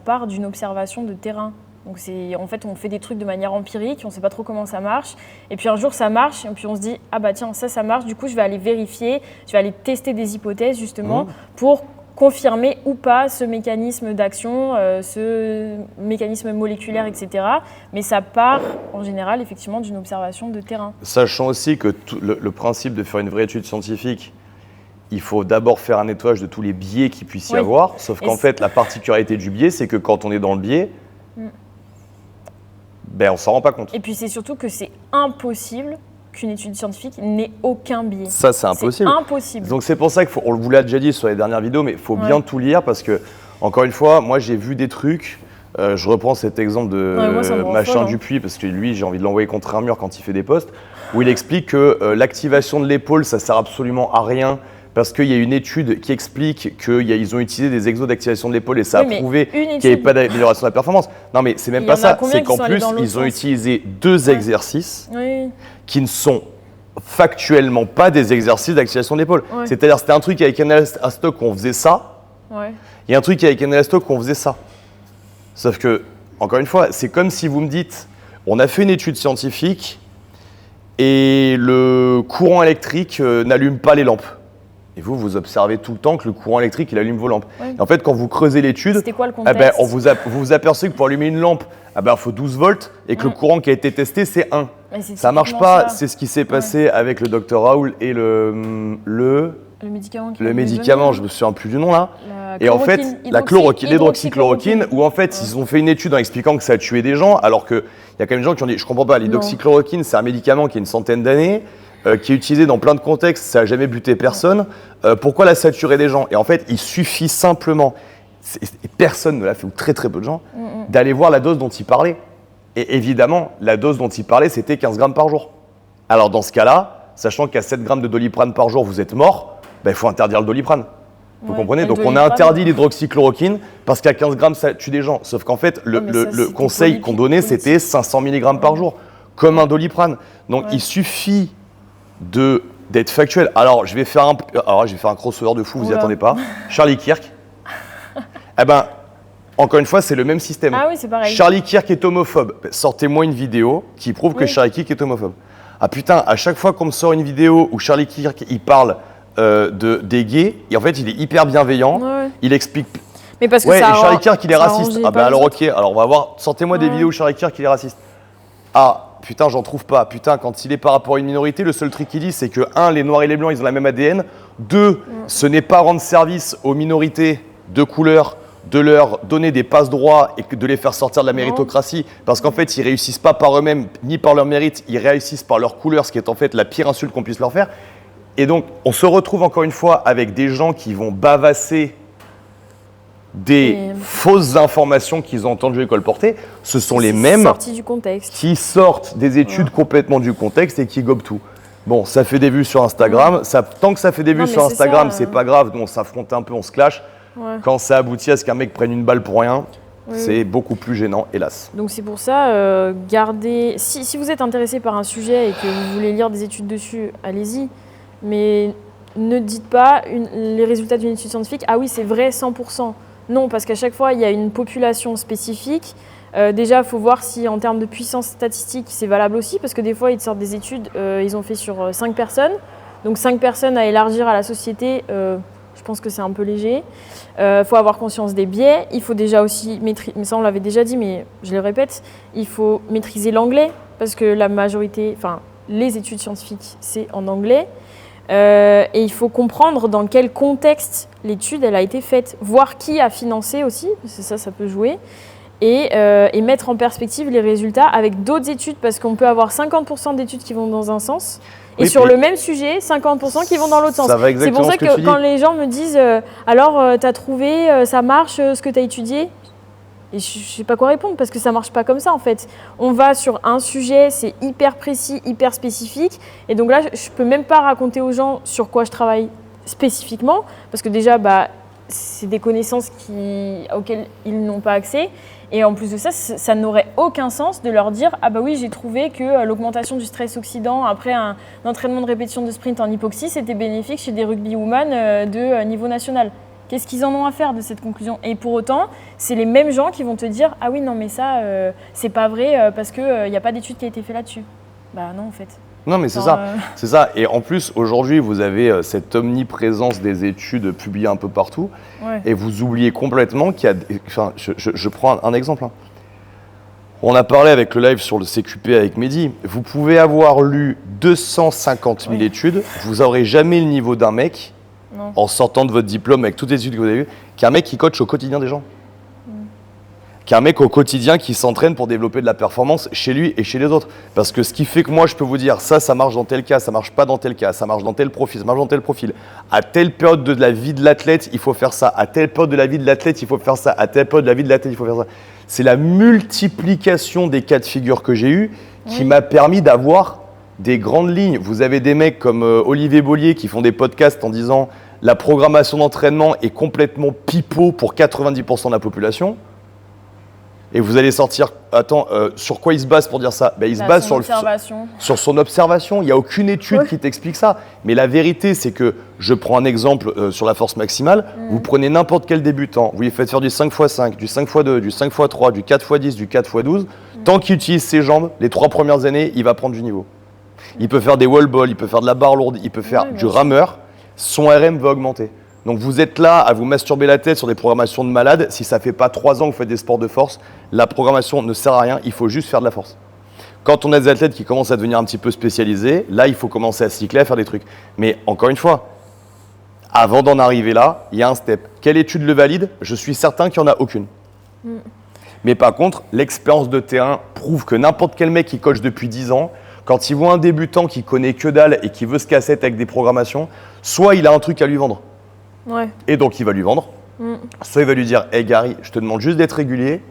part d'une observation de terrain. Donc en fait, on fait des trucs de manière empirique, on ne sait pas trop comment ça marche. Et puis un jour, ça marche, et puis on se dit, ah bah tiens, ça marche, du coup, je vais aller vérifier, je vais aller tester des hypothèses justement pour confirmer ou pas ce mécanisme d'action, ce mécanisme moléculaire, etc. Mais ça part en général effectivement d'une observation de terrain. Sachant aussi que le principe de faire une vraie étude scientifique, il faut d'abord faire un nettoyage de tous les biais qu'il puisse y avoir. Sauf qu'en fait, la particularité du biais, c'est que quand on est dans le biais, on ne s'en rend pas compte. Et puis c'est surtout que c'est impossible qu'une étude scientifique n'ait aucun biais. Ça, c'est impossible. C'est impossible. Donc c'est pour ça qu'on vous l'a déjà dit sur les dernières vidéos, mais il faut bien tout lire parce que, encore une fois, moi j'ai vu des trucs. Je reprends cet exemple de Machin Dupuis parce que lui, j'ai envie de l'envoyer contre un mur quand il fait des posts, où il explique que l'activation de l'épaule, ça sert absolument à rien. Parce qu'il y a une étude qui explique qu'ils ont utilisé des exos d'activation de l'épaule et ça a prouvé qu'il n'y avait pas d'amélioration de la performance. Non, mais c'est même pas ça. C'est qu'en plus, ils ont utilisé 2 exercices qui ne sont factuellement pas des exercices d'activation de l'épaule. C'est-à-dire, c'était un truc avec un élastique où on faisait ça. Il y a un truc avec un élastique où on faisait ça. Sauf que, encore une fois, c'est comme si vous me dites, on a fait une étude scientifique et le courant électrique n'allume pas les lampes. Et vous observez tout le temps que le courant électrique, il allume vos lampes. Et en fait, quand vous creusez l'étude, c'était quoi le contexte vous vous apercevez que pour allumer une lampe, il faut 12 volts et que le courant qui a été testé, c'est 1. Ça ne marche pas. C'est ce qui s'est passé avec le Dr Raoul et le médicament, je me souviens plus du nom là. Et en fait, l'hydroxychloroquine, où en fait, ils ont fait une étude en expliquant que ça a tué des gens, alors qu'il y a quand même des gens qui ont dit, je comprends pas, l'hydroxychloroquine, c'est un médicament qui a une centaine d'années, qui est utilisé dans plein de contextes, ça n'a jamais buté personne. Pourquoi la saturer des gens? Et en fait, il suffit simplement, et personne ne l'a fait, ou très très peu de gens, d'aller voir la dose dont il parlait. Et évidemment, la dose dont il parlait, c'était 15 grammes par jour. Alors dans ce cas-là, sachant qu'à 7 grammes de doliprane par jour, vous êtes mort, il faut interdire le doliprane. Vous comprenez? Donc on a interdit l'hydroxychloroquine parce qu'à 15 grammes, ça tue des gens. Sauf qu'en fait, le conseil qu'on donnait, c'était 500 mg par jour, comme un doliprane. Donc il suffit d'être factuel. Alors je vais faire un crossover de fou, vous n'y attendez pas. Charlie Kirk. Encore une fois, c'est le même système. Ah oui, c'est pareil. Charlie Kirk est homophobe. Sortez-moi une vidéo qui prouve que Charlie Kirk est homophobe. Ah putain, à chaque fois qu'on me sort une vidéo où Charlie Kirk il parle des gays, et en fait il est hyper bienveillant, il explique. Mais parce que et Charlie Kirk il est raciste. Alors ok, alors on va voir, sortez-moi des vidéos où Charlie Kirk il est raciste. Ah putain, j'en trouve pas. Putain, quand il est par rapport à une minorité, le seul truc qu'il dit c'est que 1, les noirs et les blancs ils ont la même ADN, 2, ce n'est pas rendre service aux minorités de couleur de leur donner des passe-droits et de les faire sortir de la méritocratie, parce qu'en fait, ils réussissent pas par eux-mêmes ni par leur mérite, ils réussissent par leur couleur, ce qui est en fait la pire insulte qu'on puisse leur faire. Et donc, on se retrouve encore une fois avec des gens qui vont bavasser des fausses informations qu'ils ont entendues et colportées. Ce sont les mêmes qui sortent des études complètement du contexte et qui gobent tout. Bon, ça fait des vues sur Instagram. Tant que ça fait des vues sur Instagram, c'est pas grave. Nous, on s'affronte un peu, on se clash. Ouais. Quand ça aboutit à ce qu'un mec prenne une balle pour rien, Oui, c'est beaucoup plus gênant, hélas. Donc c'est pour ça, gardez... Si vous êtes intéressé par un sujet et que vous voulez lire des études dessus, allez-y. Mais ne dites pas les résultats d'une étude scientifique, ah oui, c'est vrai 100%. Non, parce qu'à chaque fois, il y a une population spécifique. Déjà, il faut voir si en termes de puissance statistique, c'est valable aussi, parce que des fois, ils sortent des études, ils ont fait sur 5 personnes. Donc 5 personnes à élargir à la société, je pense que c'est un peu léger. Faut avoir conscience des biais. Il faut déjà aussi maîtriser, mais ça on l'avait déjà dit, mais je le répète, il faut maîtriser l'anglais, parce que la majorité, enfin les études scientifiques, c'est en anglais. Et il faut comprendre dans quel contexte l'étude elle a été faite, voir qui a financé aussi, parce que ça peut jouer. Et mettre en perspective les résultats avec d'autres études, parce qu'on peut avoir 50% d'études qui vont dans un sens, et sur le même sujet, 50% qui vont dans l'autre sens. C'est pour ça que quand les gens me disent « Alors, tu as trouvé, ça marche, ce que tu as étudié ?» Et je ne sais pas quoi répondre, parce que ça ne marche pas comme ça, en fait. On va sur un sujet, c'est hyper précis, hyper spécifique, et donc là, je ne peux même pas raconter aux gens sur quoi je travaille spécifiquement, parce que déjà, c'est des connaissances auxquelles ils n'ont pas accès. Et en plus de ça, ça n'aurait aucun sens de leur dire « Ah bah oui, j'ai trouvé que l'augmentation du stress oxydant après un entraînement de répétition de sprint en hypoxie, c'était bénéfique chez des rugbywoman de niveau national. » Qu'est-ce qu'ils en ont à faire de cette conclusion? Et pour autant, c'est les mêmes gens qui vont te dire « Ah oui, non mais ça, c'est pas vrai parce qu'il n'y a pas d'étude qui a été faite là-dessus. » Bah non, en fait. Non, mais c'est ça. Et en plus, aujourd'hui, vous avez cette omniprésence des études publiées un peu partout. Ouais. Et vous oubliez complètement qu'il y a... Enfin, je prends un exemple. On a parlé avec le live sur le CQP avec Mehdi. Vous pouvez avoir lu 250 000 études. Vous n'aurez jamais le niveau d'un mec, en sortant de votre diplôme avec toutes les études que vous avez vues, qu'un mec qui coach au quotidien des gens. Qu'un mec au quotidien qui s'entraîne pour développer de la performance chez lui et chez les autres. Parce que ce qui fait que moi, je peux vous dire, ça marche dans tel cas, ça marche pas dans tel cas, ça marche dans tel profil, ça marche dans tel profil. À telle période de la vie de l'athlète, il faut faire ça. À telle période de la vie de l'athlète, il faut faire ça. À telle période de la vie de l'athlète, il faut faire ça. C'est la multiplication des cas de figure que j'ai eu qui m'a permis d'avoir des grandes lignes. Vous avez des mecs comme Olivier Bollier qui font des podcasts en disant la programmation d'entraînement est complètement pipeau pour 90% de la population. Et vous allez sortir, sur quoi il se base pour dire ça? Il se base sur son observation. Il n'y a aucune étude qui t'explique ça. Mais la vérité, c'est que, je prends un exemple sur la force maximale, vous prenez n'importe quel débutant, vous lui faites faire du 5x5, du 5x2, du 5x3, du 4x10, du 4x12, tant qu'il utilise ses jambes, les 3 premières années, il va prendre du niveau. Il peut faire des wall balls, il peut faire de la barre lourde, il peut faire du rameur, son RM va augmenter. Donc vous êtes là à vous masturber la tête sur des programmations de malades. Si ça ne fait pas 3 ans que vous faites des sports de force, la programmation ne sert à rien, il faut juste faire de la force. Quand on a des athlètes qui commencent à devenir un petit peu spécialisés, là il faut commencer à cycler, à faire des trucs. Mais encore une fois, avant d'en arriver là, il y a un step. Quelle étude le valide? Je suis certain qu'il n'y en a aucune. Mais par contre, l'expérience de terrain prouve que n'importe quel mec qui coach depuis 10 ans, quand il voit un débutant qui connaît que dalle et qui veut se casser avec des programmations, soit il a un truc à lui vendre. Ouais. Et donc il va lui vendre, soit il va lui dire « Hey Gary, je te demande juste d'être régulier,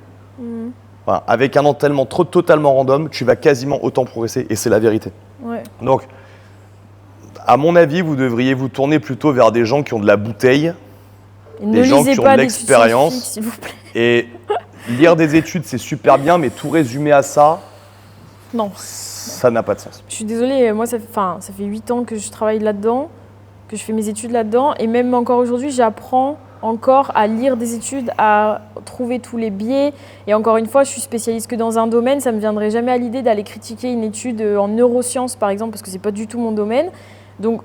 voilà, avec un entraînement totalement random, tu vas quasiment autant progresser et c'est la vérité. Ouais. » Donc, à mon avis, vous devriez vous tourner plutôt vers des gens qui ont de la bouteille, des gens qui ont de l'expérience. S'il vous plaît. Et lire des études, c'est super bien, mais tout résumer à ça, non, ça n'a pas de sens. Je suis désolée, moi ça fait 8 ans que je travaille là-dedans, que je fais mes études là-dedans, et même encore aujourd'hui, j'apprends encore à lire des études, à trouver tous les biais. Et encore une fois, je suis spécialiste que dans un domaine, ça ne me viendrait jamais à l'idée d'aller critiquer une étude en neurosciences, par exemple, parce que ce n'est pas du tout mon domaine. Donc,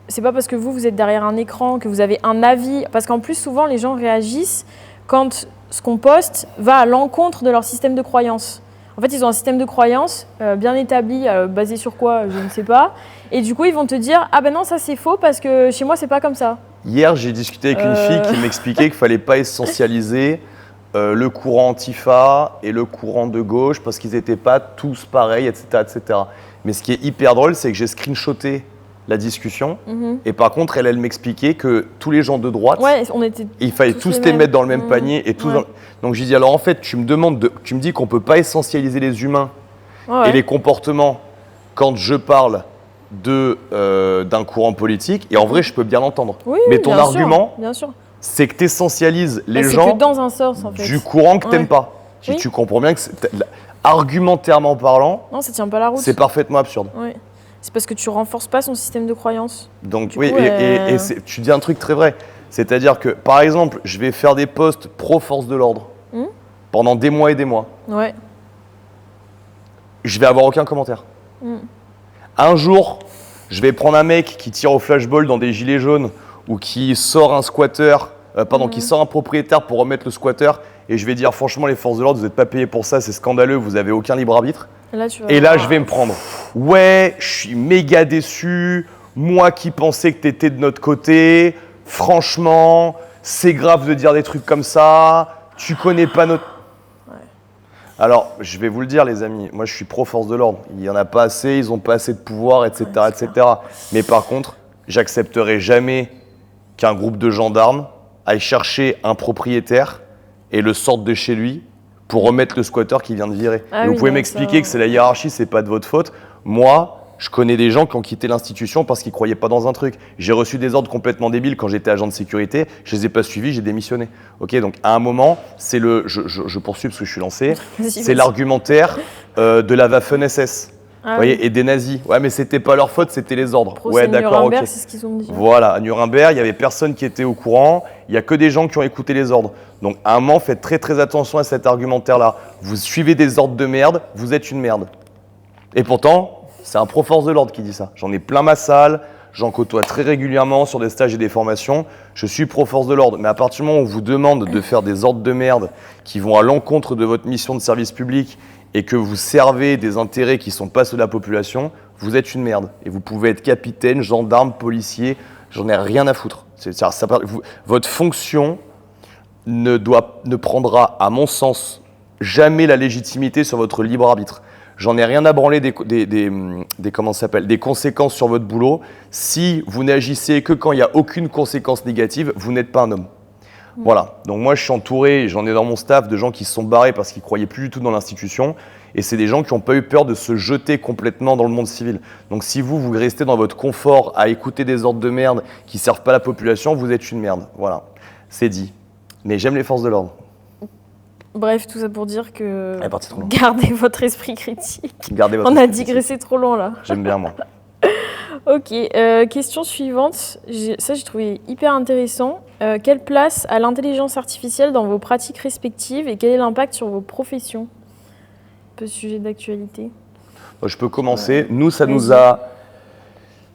c'est pas parce que vous êtes derrière un écran, que vous avez un avis, parce qu'en plus, souvent, les gens réagissent quand ce qu'on poste va à l'encontre de leur système de croyance. En fait, ils ont un système de croyance bien établi, basé sur quoi, je ne sais pas. Et du coup, ils vont te dire « Ah ben non, ça c'est faux parce que chez moi, c'est pas comme ça. » Hier, j'ai discuté avec une fille qui m'expliquait qu'il ne fallait pas essentialiser le courant antifa et le courant de gauche parce qu'ils n'étaient pas tous pareils, etc., etc. Mais ce qui est hyper drôle, c'est que j'ai screenshoté la discussion et par contre, elle m'expliquait que tous les gens de droite, il fallait tous les mettre dans le même panier. Et tous Donc, j'ai dit, alors en fait, tu me dis qu'on ne peut pas essentialiser les humains et les comportements quand je parle d'un courant politique, et en vrai, je peux bien l'entendre. Oui, mais ton argument, bien sûr. c'est que tu essentialises les c'est gens que dans un sens, en fait. du courant que tu n'aimes pas. Oui. Tu comprends bien que, argumentairement parlant, Non, ça tient pas la route. c'est parfaitement absurde. Oui. C'est parce que tu renforces pas son système de croyance. Donc, Du oui, coup, et tu dis un truc très vrai. C'est-à-dire que, par exemple, je vais faire des posts pro-force de l'ordre pendant des mois et des mois. Ouais. Je vais avoir aucun commentaire. Un jour, je vais prendre un mec qui tire au flashball dans des gilets jaunes ou qui sort un squatter, qui sort un propriétaire pour remettre le squatter, et je vais dire franchement les forces de l'ordre, vous n'êtes pas payés pour ça, c'est scandaleux, vous n'avez aucun libre arbitre. Et là, je vais me prendre. Ouais, je suis méga déçu. Moi qui pensais que tu étais de notre côté. Franchement, c'est grave de dire des trucs comme ça. Tu connais pas notre. Alors, je vais vous le dire, les amis. Moi, je suis pro-force de l'ordre. Il n'y en a pas assez, ils n'ont pas assez de pouvoir, etc., etc. Mais par contre, j'accepterai jamais qu'un groupe de gendarmes aille chercher un propriétaire et le sorte de chez lui pour remettre le squatter qui vient de virer. Et vous pouvez m'expliquer que c'est la hiérarchie, c'est pas de votre faute. Moi, je connais des gens qui ont quitté l'institution parce qu'ils croyaient pas dans un truc. J'ai reçu des ordres complètement débiles quand j'étais agent de sécurité. Je les ai pas suivis, j'ai démissionné. Ok, donc à un moment, c'est le, je poursuis parce que je suis lancé. C'est l'argumentaire de la Waffen-SS. Vous voyez, et des nazis. Ouais, mais c'était pas leur faute, c'était les ordres. Procès ouais, d'accord, ok. c'est ce qu'ils ont dit. Voilà, à Nuremberg, il y avait personne qui était au courant. Il y a que des gens qui ont écouté les ordres. Donc à un moment, faites très très attention à cet argumentaire-là. Vous suivez des ordres de merde, vous êtes une merde. Et pourtant, c'est un pro-force de l'ordre qui dit ça. J'en ai plein ma salle, j'en côtoie très régulièrement sur des stages et des formations. Je suis pro-force de l'ordre. Mais à partir du moment où on vous demande de faire des ordres de merde qui vont à l'encontre de votre mission de service public et que vous servez des intérêts qui ne sont pas ceux de la population, vous êtes une merde. Et vous pouvez être capitaine, gendarme, policier, j'en ai rien à foutre. Votre fonction ne prendra, à mon sens, jamais la légitimité sur votre libre arbitre. J'en ai rien à branler des conséquences sur votre boulot. Si vous n'agissez que quand il n'y a aucune conséquence négative, vous n'êtes pas un homme. Voilà. Donc moi, je suis entouré, j'en ai dans mon staff, de gens qui se sont barrés parce qu'ils ne croyaient plus du tout dans l'institution. Et c'est des gens qui n'ont pas eu peur de se jeter complètement dans le monde civil. Donc si vous restez dans votre confort à écouter des ordres de merde qui ne servent pas la population, vous êtes une merde. Voilà. C'est dit. Mais j'aime les forces de l'ordre. Bref, tout ça pour dire que trop loin. Gardez votre esprit critique. On a digressé trop loin là. J'aime bien moi. Ok, question suivante. J'ai trouvé hyper intéressant. Quelle place a l'intelligence artificielle dans vos pratiques respectives et quel est l'impact sur vos professions? Un peu sujet d'actualité. Je peux commencer. Nous, ça nous a...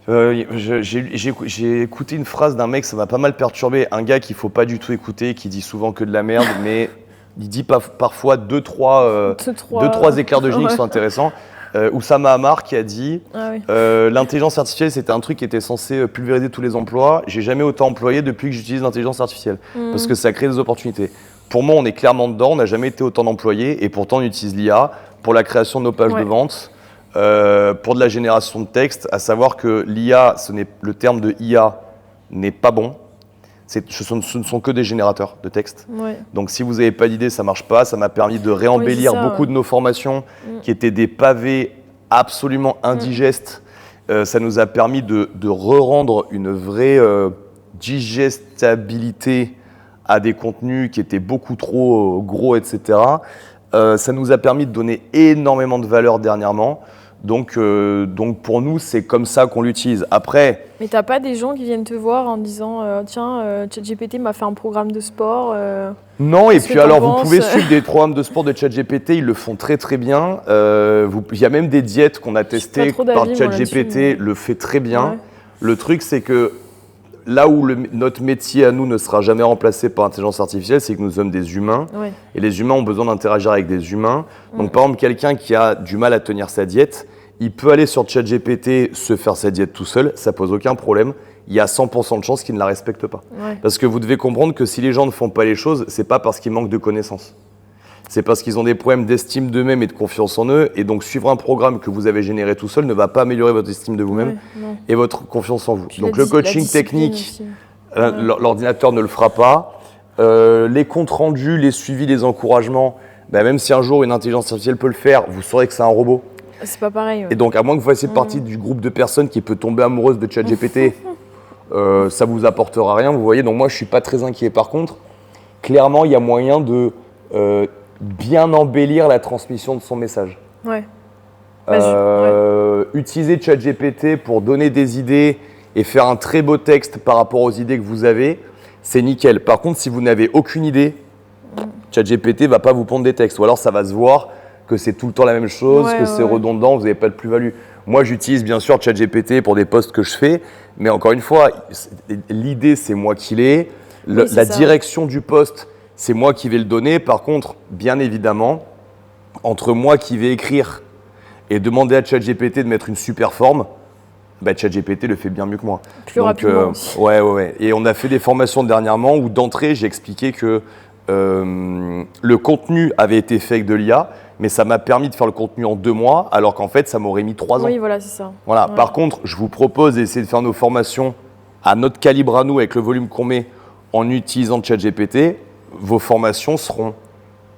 j'ai écouté une phrase d'un mec, ça m'a pas mal perturbé. Un gars qu'il ne faut pas du tout écouter, qui dit souvent que de la merde, mais il dit parfois deux, trois éclairs de génie qui sont intéressants. Oussama Hamar qui a dit l'intelligence artificielle, c'était un truc qui était censé pulvériser tous les emplois. J'ai jamais autant employé depuis que j'utilise l'intelligence artificielle parce que ça crée des opportunités. Pour moi, on est clairement dedans, on n'a jamais été autant d'employés et pourtant on utilise l'IA pour la création de nos pages de vente, pour de la génération de texte, à savoir que l'IA, le terme de IA n'est pas bon. Ce ne sont que des générateurs de texte. Donc si vous n'avez pas d'idée, ça ne marche pas. Ça m'a permis de réembellir beaucoup de nos formations qui étaient des pavés absolument indigestes. Ça nous a permis de re-rendre une vraie digestabilité à des contenus qui étaient beaucoup trop gros, etc. Ça nous a permis de donner énormément de valeur dernièrement. Donc pour nous, c'est comme ça qu'on l'utilise. Après... Mais t'as pas des gens qui viennent te voir en disant tiens, ChatGPT m'a fait un programme de sport Non, et puis alors vous pouvez suivre des programmes de sport de ChatGPT, ils le font très très bien. Il y a même des diètes qu'on a testées par ChatGPT, le fait très bien. Ouais. Le truc, c'est que là où notre métier à nous ne sera jamais remplacé par l'intelligence artificielle, c'est que nous sommes des humains. Ouais. Et les humains ont besoin d'interagir avec des humains. Donc par exemple, quelqu'un qui a du mal à tenir sa diète, il peut aller sur ChatGPT, se faire sa diète tout seul, ça pose aucun problème. Il y a 100% de chances qu'il ne la respecte pas. Ouais. Parce que vous devez comprendre que si les gens ne font pas les choses, c'est pas parce qu'ils manquent de connaissances. C'est parce qu'ils ont des problèmes d'estime d'eux-mêmes et de confiance en eux. Et donc suivre un programme que vous avez généré tout seul ne va pas améliorer votre estime de vous-même et votre confiance en vous. Puis donc le coaching technique, l'ordinateur ne le fera pas. Les comptes rendus, les suivis, les encouragements, même si un jour une intelligence artificielle peut le faire, vous saurez que c'est un robot. C'est pas pareil. Ouais. Et donc, à moins que vous fassiez partie du groupe de personnes qui peut tomber amoureuse de ChatGPT, ça vous apportera rien, vous voyez. Donc moi, je suis pas très inquiet. Par contre, clairement, il y a moyen de bien embellir la transmission de son message. Ouais. Utiliser ChatGPT pour donner des idées et faire un très beau texte par rapport aux idées que vous avez, c'est nickel. Par contre, si vous n'avez aucune idée, ChatGPT ne va pas vous pondre des textes. Ou alors, ça va se voir que c'est tout le temps la même chose, que c'est redondant, vous n'avez pas de plus-value. Moi, j'utilise bien sûr ChatGPT pour des posts que je fais, mais encore une fois, l'idée, c'est moi qui l'ai. La direction du post, c'est moi qui vais le donner. Par contre, bien évidemment, entre moi qui vais écrire et demander à ChatGPT de mettre une super forme, ChatGPT le fait bien mieux que moi. Plus rapidement aussi. Ouais. Et on a fait des formations dernièrement où d'entrée, j'ai expliqué que le contenu avait été fait avec de l'IA, mais ça m'a permis de faire le contenu en 2 mois, alors qu'en fait, ça m'aurait mis 3 ans. Oui, voilà, c'est ça. Voilà. Ouais. Par contre, je vous propose d'essayer de faire nos formations à notre calibre à nous, avec le volume qu'on met, en utilisant ChatGPT. Vos formations seront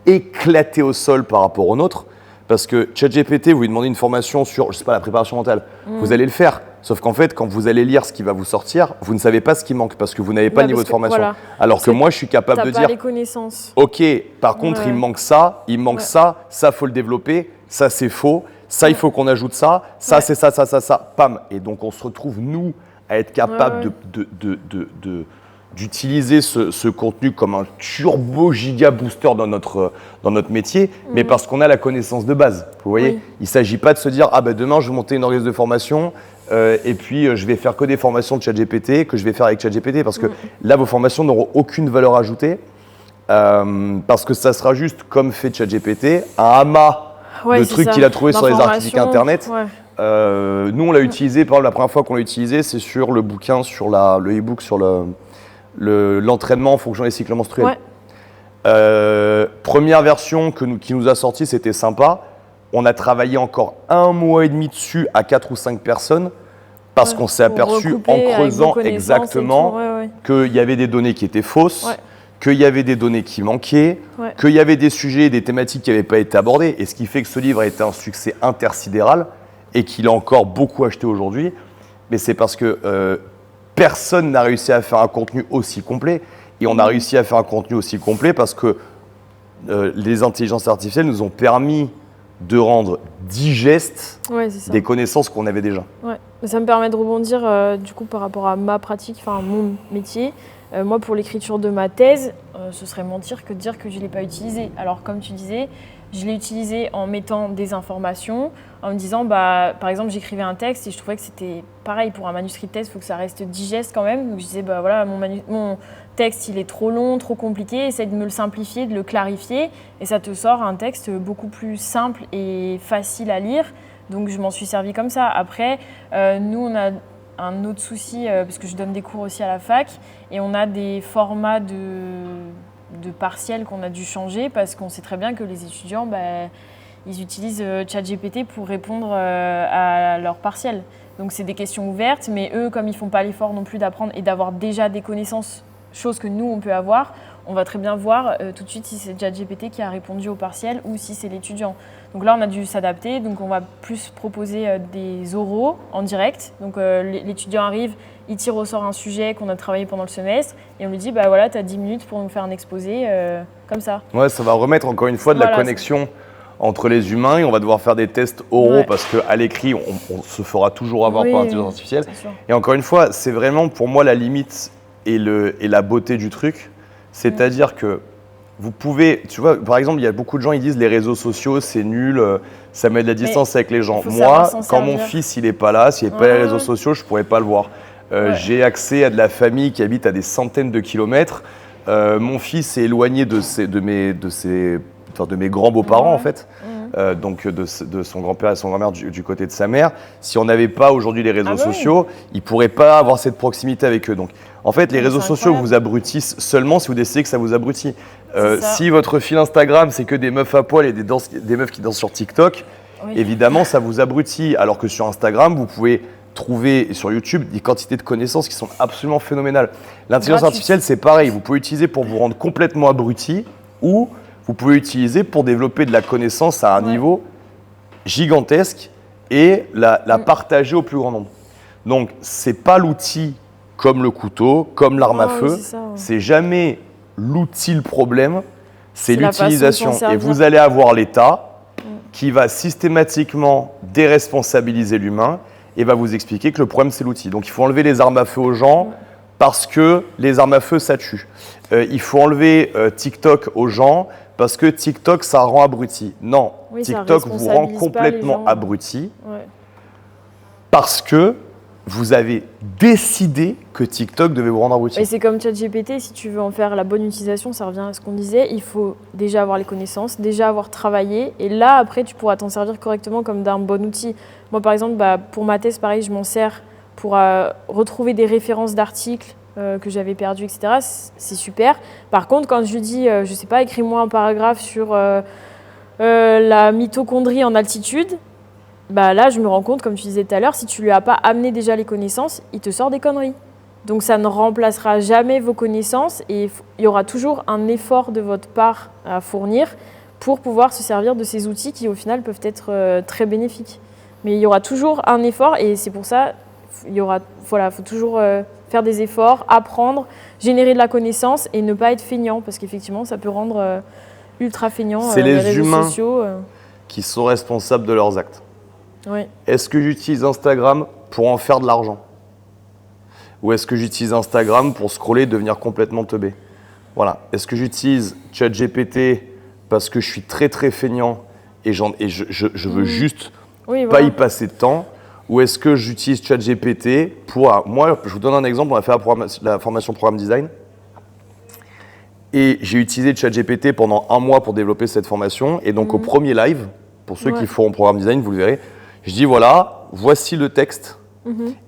éclatées au sol par rapport aux nôtres, parce que ChatGPT, vous lui demandez une formation sur, je sais pas, la préparation mentale, vous allez le faire. Sauf qu'en fait, quand vous allez lire ce qui va vous sortir, vous ne savez pas ce qui manque parce que vous n'avez pas le niveau de formation. Voilà. Alors que moi, je suis capable de dire, les connaissances. Ok, par contre, il me manque ça, ça faut le développer, ça c'est faux, ça il faut qu'on ajoute ça, c'est ça, pam. Et donc on se retrouve nous à être capable d'utiliser ce contenu comme un turbo giga booster dans notre métier, mais parce qu'on a la connaissance de base. Vous voyez, il ne s'agit pas de se dire demain je vais monter une organisme de formation. Et puis je vais faire que des formations de ChatGPT que je vais faire avec ChatGPT parce que là vos formations n'auront aucune valeur ajoutée parce que ça sera juste comme fait ChatGPT, un amas de trucs qu'il a trouvé sur les articles internet. Nous on l'a utilisé, par exemple la première fois qu'on l'a utilisé c'est sur le bouquin, sur le e-book sur l'entraînement en fonction des cycles menstruels. Première version qui nous a sorti, c'était sympa. On a travaillé encore 1 mois et demi dessus à 4 ou 5 personnes parce qu'on s'est aperçu en creusant exactement qu'il y avait des données qui étaient fausses, qu'il y avait des données qui manquaient, qu'il y avait des sujets et des thématiques qui n'avaient pas été abordées. Et ce qui fait que ce livre a été un succès intersidéral et qu'il a encore beaucoup acheté aujourd'hui. Mais c'est parce que personne n'a réussi à faire un contenu aussi complet. Et on a réussi à faire un contenu aussi complet parce que les intelligences artificielles nous ont permis de rendre digeste des connaissances qu'on avait déjà. Ça me permet de rebondir du coup par rapport à ma pratique, enfin mon métier. Moi, pour l'écriture de ma thèse, ce serait mentir que de dire que je ne l'ai pas utilisé. Alors, comme tu disais, je l'ai utilisé en mettant des informations, en me disant, par exemple, j'écrivais un texte et je trouvais que c'était pareil pour un manuscrit de thèse, il faut que ça reste digeste quand même. Donc, je disais, voilà, mon texte, il est trop long, trop compliqué, essaye de me le simplifier, de le clarifier, et ça te sort un texte beaucoup plus simple et facile à lire. Donc, je m'en suis servi comme ça. Après, nous, on a un autre souci, parce que je donne des cours aussi à la fac, et on a des formats de partiels qu'on a dû changer parce qu'on sait très bien que les étudiants, ils utilisent ChatGPT pour répondre à leurs partiels. Donc c'est des questions ouvertes, mais eux, comme ils ne font pas l'effort non plus d'apprendre et d'avoir déjà des connaissances, chose que nous, on peut avoir, on va très bien voir tout de suite si c'est ChatGPT qui a répondu au partiel ou si c'est l'étudiant. Donc là, on a dû s'adapter, donc on va plus proposer des oraux en direct. Donc l'étudiant arrive, il tire au sort un sujet qu'on a travaillé pendant le semestre et on lui dit, voilà, tu as 10 minutes pour nous faire un exposé, comme ça. Ouais, ça va remettre encore une fois de la connexion entre les humains et on va devoir faire des tests oraux parce qu'à l'écrit, on se fera toujours avoir par l'intelligence artificielle. Et encore une fois, c'est vraiment pour moi la limite et la beauté du truc. C'est-à-dire que vous pouvez, tu vois, par exemple, il y a beaucoup de gens qui disent les réseaux sociaux, c'est nul, ça met de la distance avec les gens. Moi, quand mon fils, il n'est pas là, s'il n'est pas les réseaux sociaux, je ne pourrais pas le voir. J'ai accès à de la famille qui habite à des centaines de kilomètres. Mon fils est éloigné de mes grands-beaux-parents, en fait. Donc de son grand-père et son grand-mère du côté de sa mère. Si on n'avait pas aujourd'hui les réseaux sociaux, il ne pourrait pas avoir cette proximité avec eux. Donc, en fait, les réseaux sociaux vous abrutissent seulement si vous décidez que ça vous abrutit. Si votre fil Instagram, c'est que des meufs à poil et des meufs qui dansent sur TikTok, évidemment, ça vous abrutit. Alors que sur Instagram, vous pouvez trouver sur YouTube des quantités de connaissances qui sont absolument phénoménales. L'intelligence artificielle, c'est pareil. Vous pouvez l'utiliser pour vous rendre complètement abruti ou vous pouvez l'utiliser pour développer de la connaissance à un niveau gigantesque et la partager au plus grand nombre. Donc, ce n'est pas l'outil comme le couteau, comme l'arme à Ah oui, feu. c'est ça, ouais. C'est jamais l'outil le problème, c'est C'est la façon de l'utilisation. s'en Et servir. vous allez avoir l'État qui va systématiquement déresponsabiliser l'humain et va vous expliquer que le problème, c'est l'outil. Donc il faut enlever les armes à feu aux gens parce que les armes à feu, ça tue. Il faut enlever TikTok aux gens parce que TikTok, ça rend abruti. Non, Oui, ça TikTok vous rend responsabilise pas les complètement gens. abruti Ouais. parce que vous avez décidé que TikTok devait vous rendre abruti. Et c'est comme ChatGPT, si tu veux en faire la bonne utilisation, ça revient à ce qu'on disait, il faut déjà avoir les connaissances, déjà avoir travaillé, et là, après, tu pourras t'en servir correctement comme d'un bon outil. Moi, par exemple, pour ma thèse, pareil, je m'en sers pour retrouver des références d'articles que j'avais perdus, etc. C'est super. Par contre, quand je lui dis, je sais pas, écris-moi un paragraphe sur la mitochondrie en altitude, là, je me rends compte, comme tu disais tout à l'heure, si tu lui as pas amené déjà les connaissances, il te sort des conneries. Donc ça ne remplacera jamais vos connaissances et il y aura toujours un effort de votre part à fournir pour pouvoir se servir de ces outils qui, au final, peuvent être très bénéfiques. Mais il y aura toujours un effort et c'est pour ça faut toujours faire des efforts, apprendre, générer de la connaissance et ne pas être feignant parce qu'effectivement, ça peut rendre ultra feignant C'est les les réseaux humains sociaux. qui sont responsables de leurs actes. Oui. Est-ce que j'utilise Instagram pour en faire de l'argent? Ou est-ce que j'utilise Instagram pour scroller et devenir complètement teubé? Voilà. Est-ce que j'utilise ChatGPT parce que je suis très très feignant et je veux juste Oui, pas voilà. y passer de temps? Ou est-ce que j'utilise ChatGPT pour... Moi, je vous donne un exemple, on a fait la formation programme design. Et j'ai utilisé ChatGPT pendant 1 mois pour développer cette formation. Et donc au premier live, pour ceux qui feront programme design, vous le verrez, je dis voilà, voici le texte.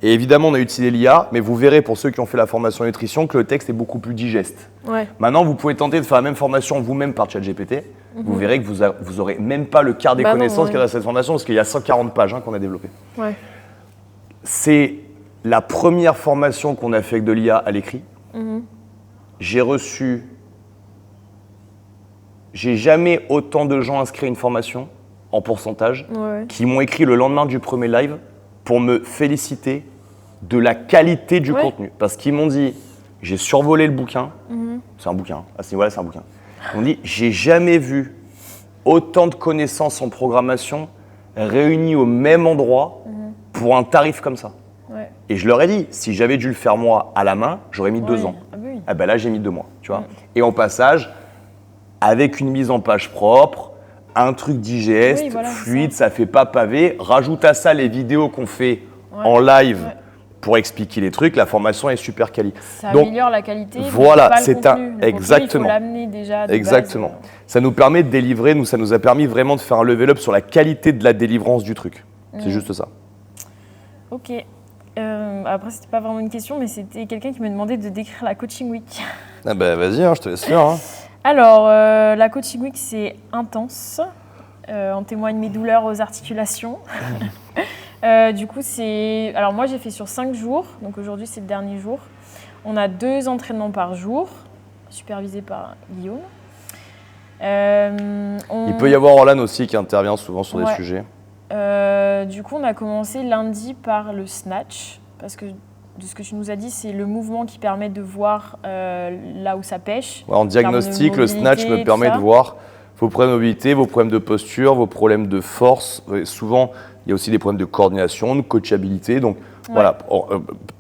Et évidemment, on a utilisé l'IA, mais vous verrez pour ceux qui ont fait la formation nutrition que le texte est beaucoup plus digeste. Ouais. Maintenant, vous pouvez tenter de faire la même formation vous-même par ChatGPT. Vous verrez que vous n'aurez même pas le quart des connaissances qu'il y a dans cette formation, parce qu'il y a 140 pages qu'on a développées. Ouais. C'est la première formation qu'on a fait avec de l'IA à l'écrit. J'ai jamais autant de gens inscrits à une formation en pourcentage qui m'ont écrit le lendemain du premier live pour me féliciter de la qualité du contenu. Parce qu'ils m'ont dit, j'ai survolé le bouquin, c'est un bouquin, à ce niveau-là c'est un bouquin. Ils m'ont dit, j'ai jamais vu autant de connaissances en programmation réunies au même endroit pour un tarif comme ça. Ouais. Et je leur ai dit, si j'avais dû le faire moi à la main, j'aurais mis 2 ans. Ah oui. Ah ben là j'ai mis 2 mois, tu vois. Et au passage, avec une mise en page propre, un truc digeste, Oui, voilà, c'est fluide, ça fait pas pavé. Rajoute à ça les vidéos qu'on fait en live pour expliquer les trucs. La formation est super quali. Ça Donc, améliore la qualité. voilà, pas le c'est contenu. Le exactement. contenu, il faut l'amener déjà de Exactement. base. Ça nous permet de délivrer, ça nous a permis vraiment de faire un level up sur la qualité de la délivrance du truc. C'est juste ça. Ok. Après, c'était pas vraiment une question, mais c'était quelqu'un qui me demandait de décrire la Coaching Week. Ah bah vas-y, je te laisse faire. Alors, la Coaching Week, c'est intense. En témoignent mes douleurs aux articulations. Du coup, alors moi, j'ai fait sur 5 jours. Donc aujourd'hui, c'est le dernier jour. On a 2 entraînements par jour, supervisés par Guillaume. Il peut y avoir Orlan aussi qui intervient souvent sur des sujets. Du coup, on a commencé lundi par le snatch, parce que de ce que tu nous as dit, c'est le mouvement qui permet de voir là où ça pêche. En diagnostic, le snatch me permet de voir vos problèmes de mobilité, vos problèmes de posture, vos problèmes de force. Souvent, il y a aussi des problèmes de coordination, de coachabilité. Donc voilà,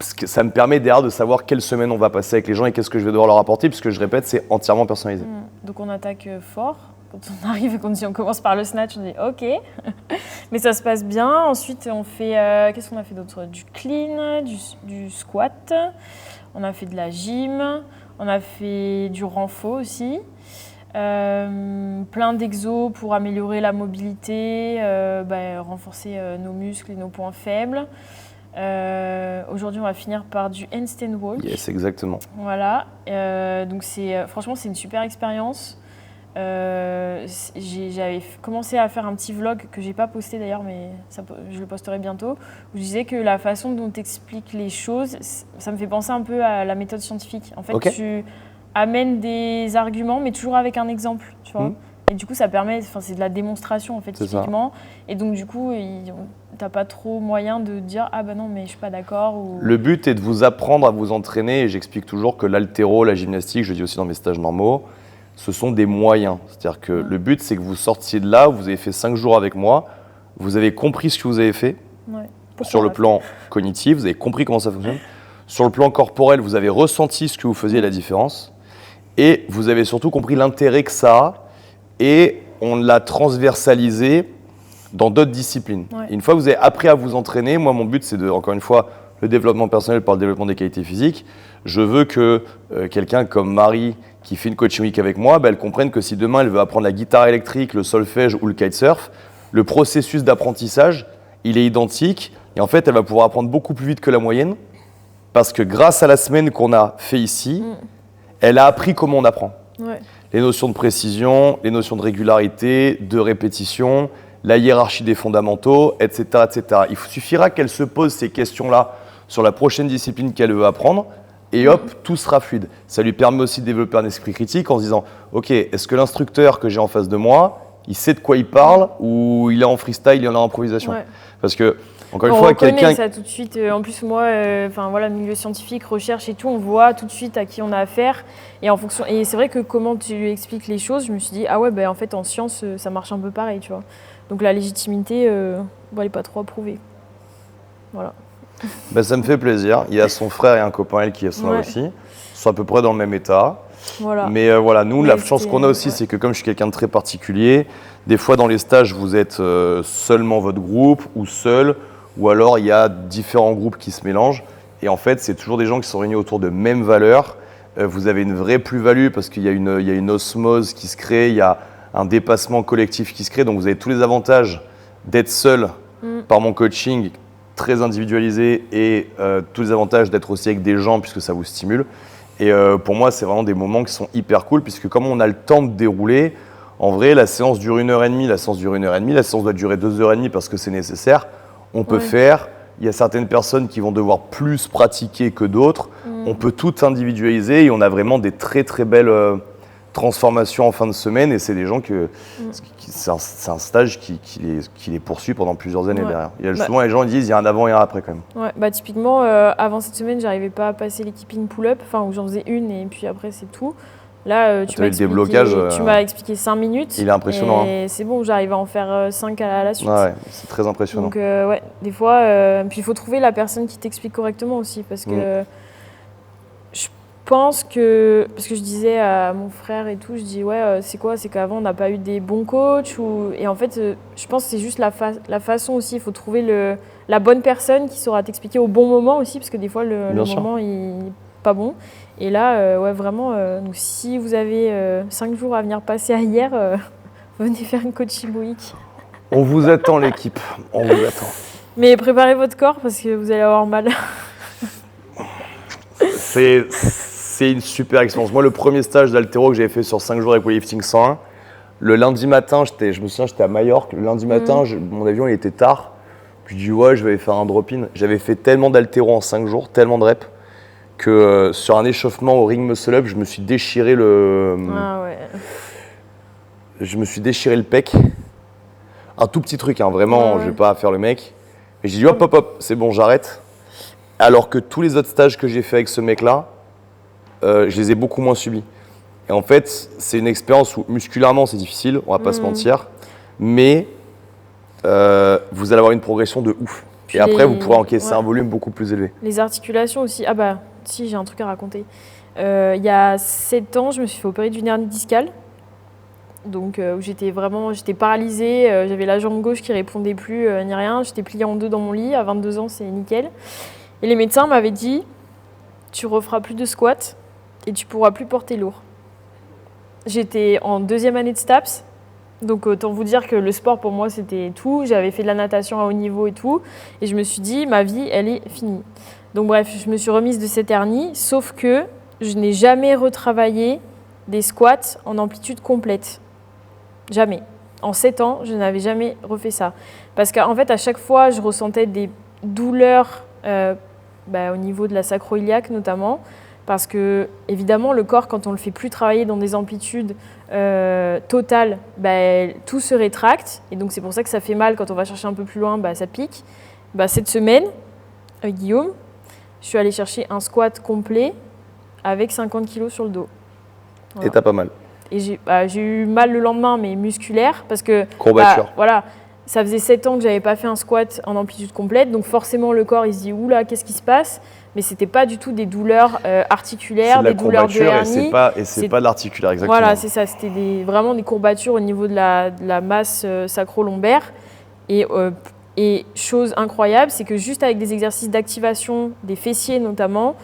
ça me permet derrière de savoir quelle semaine on va passer avec les gens et qu'est-ce que je vais devoir leur apporter, puisque je répète, c'est entièrement personnalisé. Donc on attaque fort. Quand on arrive et qu'on dit on commence par le snatch, on dit ok, mais ça se passe bien. Ensuite, on fait, qu'est-ce qu'on a fait d'autre? Du clean, du squat, on a fait de la gym, on a fait du renfort aussi. Plein d'exos pour améliorer la mobilité, renforcer nos muscles et nos points faibles. Aujourd'hui, on va finir par du handstand walk. Yes, exactement. Voilà. Donc franchement, c'est une super expérience. J'avais commencé à faire un petit vlog que j'ai pas posté d'ailleurs, mais je le posterai bientôt, où je disais que la façon dont tu expliques les choses, ça me fait penser un peu à la méthode scientifique. En fait, tu amènes des arguments, mais toujours avec un exemple, tu vois. Et du coup, ça permet, c'est de la démonstration en fait, typiquement. Et donc du coup, t'as pas trop moyen de dire ah bah non mais je suis pas d'accord ou... Le but est de vous apprendre à vous entraîner et j'explique toujours que l'haltéro, la gymnastique, je le dis aussi dans mes stages normaux, ce sont des moyens. C'est-à-dire que le but c'est que vous sortiez de là, vous avez fait 5 jours avec moi, vous avez compris ce que vous avez fait sur le plan cognitif, vous avez compris comment ça fonctionne. Sur le plan corporel, vous avez ressenti ce que vous faisiez, la différence et vous avez surtout compris l'intérêt que ça a et on l'a transversalisé dans d'autres disciplines. Et une fois que vous avez appris à vous entraîner, moi mon but c'est de, encore une fois, le développement personnel par le développement des qualités physiques. Je veux que quelqu'un comme Marie qui fait une coaching week avec moi, elle comprenne que si demain elle veut apprendre la guitare électrique, le solfège ou le kitesurf, le processus d'apprentissage, il est identique et en fait elle va pouvoir apprendre beaucoup plus vite que la moyenne parce que grâce à la semaine qu'on a fait ici, elle a appris comment on apprend. Les notions de précision, les notions de régularité, de répétition, la hiérarchie des fondamentaux, etc., etc. Il suffira qu'elle se pose ces questions-là sur la prochaine discipline qu'elle veut apprendre et hop, tout sera fluide. Ça lui permet aussi de développer un esprit critique en se disant « Ok, est-ce que l'instructeur que j'ai en face de moi, il sait de quoi il parle ou il est en freestyle, il est en improvisation ?» Parce que, encore une fois, quelqu'un... On ça tout de suite. En plus, moi, milieu scientifique, recherche et tout, on voit tout de suite à qui on a affaire. Et, et c'est vrai que comment tu expliques les choses, je me suis dit « Ah ouais, en fait, en science, ça marche un peu pareil, tu vois. » Donc la légitimité, elle n'est pas trop approuvée. Voilà. Ça me fait plaisir. Il y a son frère et un copain elle qui sont là aussi. Ils sont à peu près dans le même état. Mais voilà, nous, la chance qu'on a aussi, c'est que comme je suis quelqu'un de très particulier, des fois dans les stages, vous êtes seulement votre groupe ou seul, ou alors il y a différents groupes qui se mélangent. Et en fait, c'est toujours des gens qui sont réunis autour de mêmes valeurs. Vous avez une vraie plus-value parce qu'il y a une osmose qui se crée, il y a un dépassement collectif qui se crée. Donc vous avez tous les avantages d'être seul par mon coaching très individualisé et tous les avantages d'être aussi avec des gens puisque ça vous stimule. Et pour moi, c'est vraiment des moments qui sont hyper cool puisque comme on a le temps de dérouler, en vrai, la séance dure 1h30, la séance dure 1h30, la séance doit durer 2h30 parce que c'est nécessaire. On peut faire. Il y a certaines personnes qui vont devoir plus pratiquer que d'autres. On peut tout individualiser et on a vraiment des très très belles transformation en fin de semaine et c'est des gens que c'est un stage qui les poursuit pendant plusieurs années derrière. Il y a souvent les gens disent il y a un avant et un après quand même. Typiquement avant cette semaine j'arrivais pas à passer les keeping pull-up, où j'en faisais une et puis après c'est tout. Là tu m'as expliqué 5 minutes. Il est impressionnant. Et c'est bon, j'arrive à en faire 5 à la suite. Ouais, c'est très impressionnant. Donc des fois puis il faut trouver la personne qui t'explique correctement aussi parce que je pense que, parce que je disais à mon frère et tout, je dis c'est quoi, c'est qu'avant on n'a pas eu des bons coachs et en fait je pense que c'est juste la façon aussi, il faut trouver la bonne personne qui saura t'expliquer au bon moment aussi parce que des fois le moment il n'est pas bon et là vraiment donc si vous avez 5 jours à venir passer à hier, venez faire une coaching week. On vous attend l'équipe, on vous attend. Mais préparez votre corps parce que vous allez avoir mal. C'est une super expérience. Moi, le premier stage d'haltéro que j'avais fait sur 5 jours avec Weightlifting 101, le lundi matin, je me souviens, j'étais à Majorque. Le lundi matin, mon avion il était tard. Puis je dis je vais faire un drop-in. J'avais fait tellement d'haltéro en 5 jours, tellement de reps, que sur un échauffement au ring muscle up, je me suis déchiré je me suis déchiré le pec. Un tout petit truc, vraiment, je vais pas faire le mec. Et j'ai dit hop, c'est bon, j'arrête. Alors que tous les autres stages que j'ai fait avec ce mec-là, je les ai beaucoup moins subis. Et en fait, c'est une expérience où musculairement c'est difficile, on va pas se mentir, mais vous allez avoir une progression de ouf. Puis et après, vous pourrez encaisser un volume beaucoup plus élevé. Les articulations aussi. Si, j'ai un truc à raconter. Il y a 7 ans, je me suis fait opérer d'une hernie discale. Donc, j'étais paralysée, j'avais la jambe gauche qui répondait plus ni rien. J'étais pliée en deux dans mon lit. À 22 ans, c'est nickel. Et les médecins m'avaient dit tu referas plus de squat et tu pourras plus porter lourd. J'étais en 2e année de STAPS, donc autant vous dire que le sport pour moi c'était tout. J'avais fait de la natation à haut niveau et tout, et je me suis dit ma vie elle est finie. Donc bref, je me suis remise de cette hernie, sauf que je n'ai jamais retravaillé des squats en amplitude complète. Jamais. En 7 ans, je n'avais jamais refait ça. Parce qu'en fait, à chaque fois, je ressentais des douleurs au niveau de la sacro-iliaque notamment, Parce que, évidemment, le corps, quand on le fait plus travailler dans des amplitudes totales, tout se rétracte. Et donc, c'est pour ça que ça fait mal quand on va chercher un peu plus loin, ça pique. Cette semaine, avec Guillaume, je suis allée chercher un squat complet avec 50 kg sur le dos. Voilà. Et t'as pas mal. Et j'ai eu mal le lendemain, mais musculaire, parce que courbature. Voilà, ça faisait 7 ans que j'avais pas fait un squat en amplitude complète, donc forcément le corps il se dit oula, qu'est-ce qui se passe? Mais c'était pas du tout des douleurs articulaires, des douleurs de hernie. Et c'est pas de l'articulaire, exactement. Voilà, c'est ça, c'était vraiment des courbatures au niveau de la masse sacro-lombaire. Et chose incroyable, c'est que juste avec des exercices d'activation des fessiers notamment,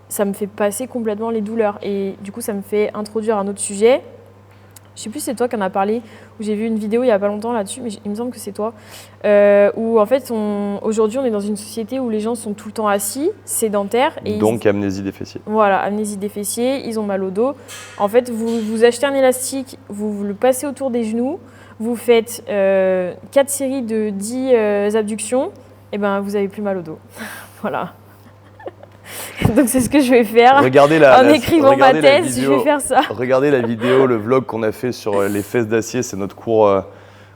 ça me fait passer complètement les douleurs. Et du coup, ça me fait introduire un autre sujet. Je ne sais plus si c'est toi qui en as parlé, où j'ai vu une vidéo il n'y a pas longtemps là-dessus, mais il me semble que c'est toi, où en fait, aujourd'hui, on est dans une société où les gens sont tout le temps assis, sédentaires. Et donc, amnésie des fessiers. Voilà, amnésie des fessiers, ils ont mal au dos. En fait, vous achetez un élastique, vous le passez autour des genoux, vous faites 4 séries de 10 abductions, et vous n'avez plus mal au dos. Voilà. Donc c'est ce que je vais faire. En écrivant ma thèse, je vais faire ça. Regardez la vidéo, le vlog qu'on a fait sur les fesses d'acier. C'est notre cours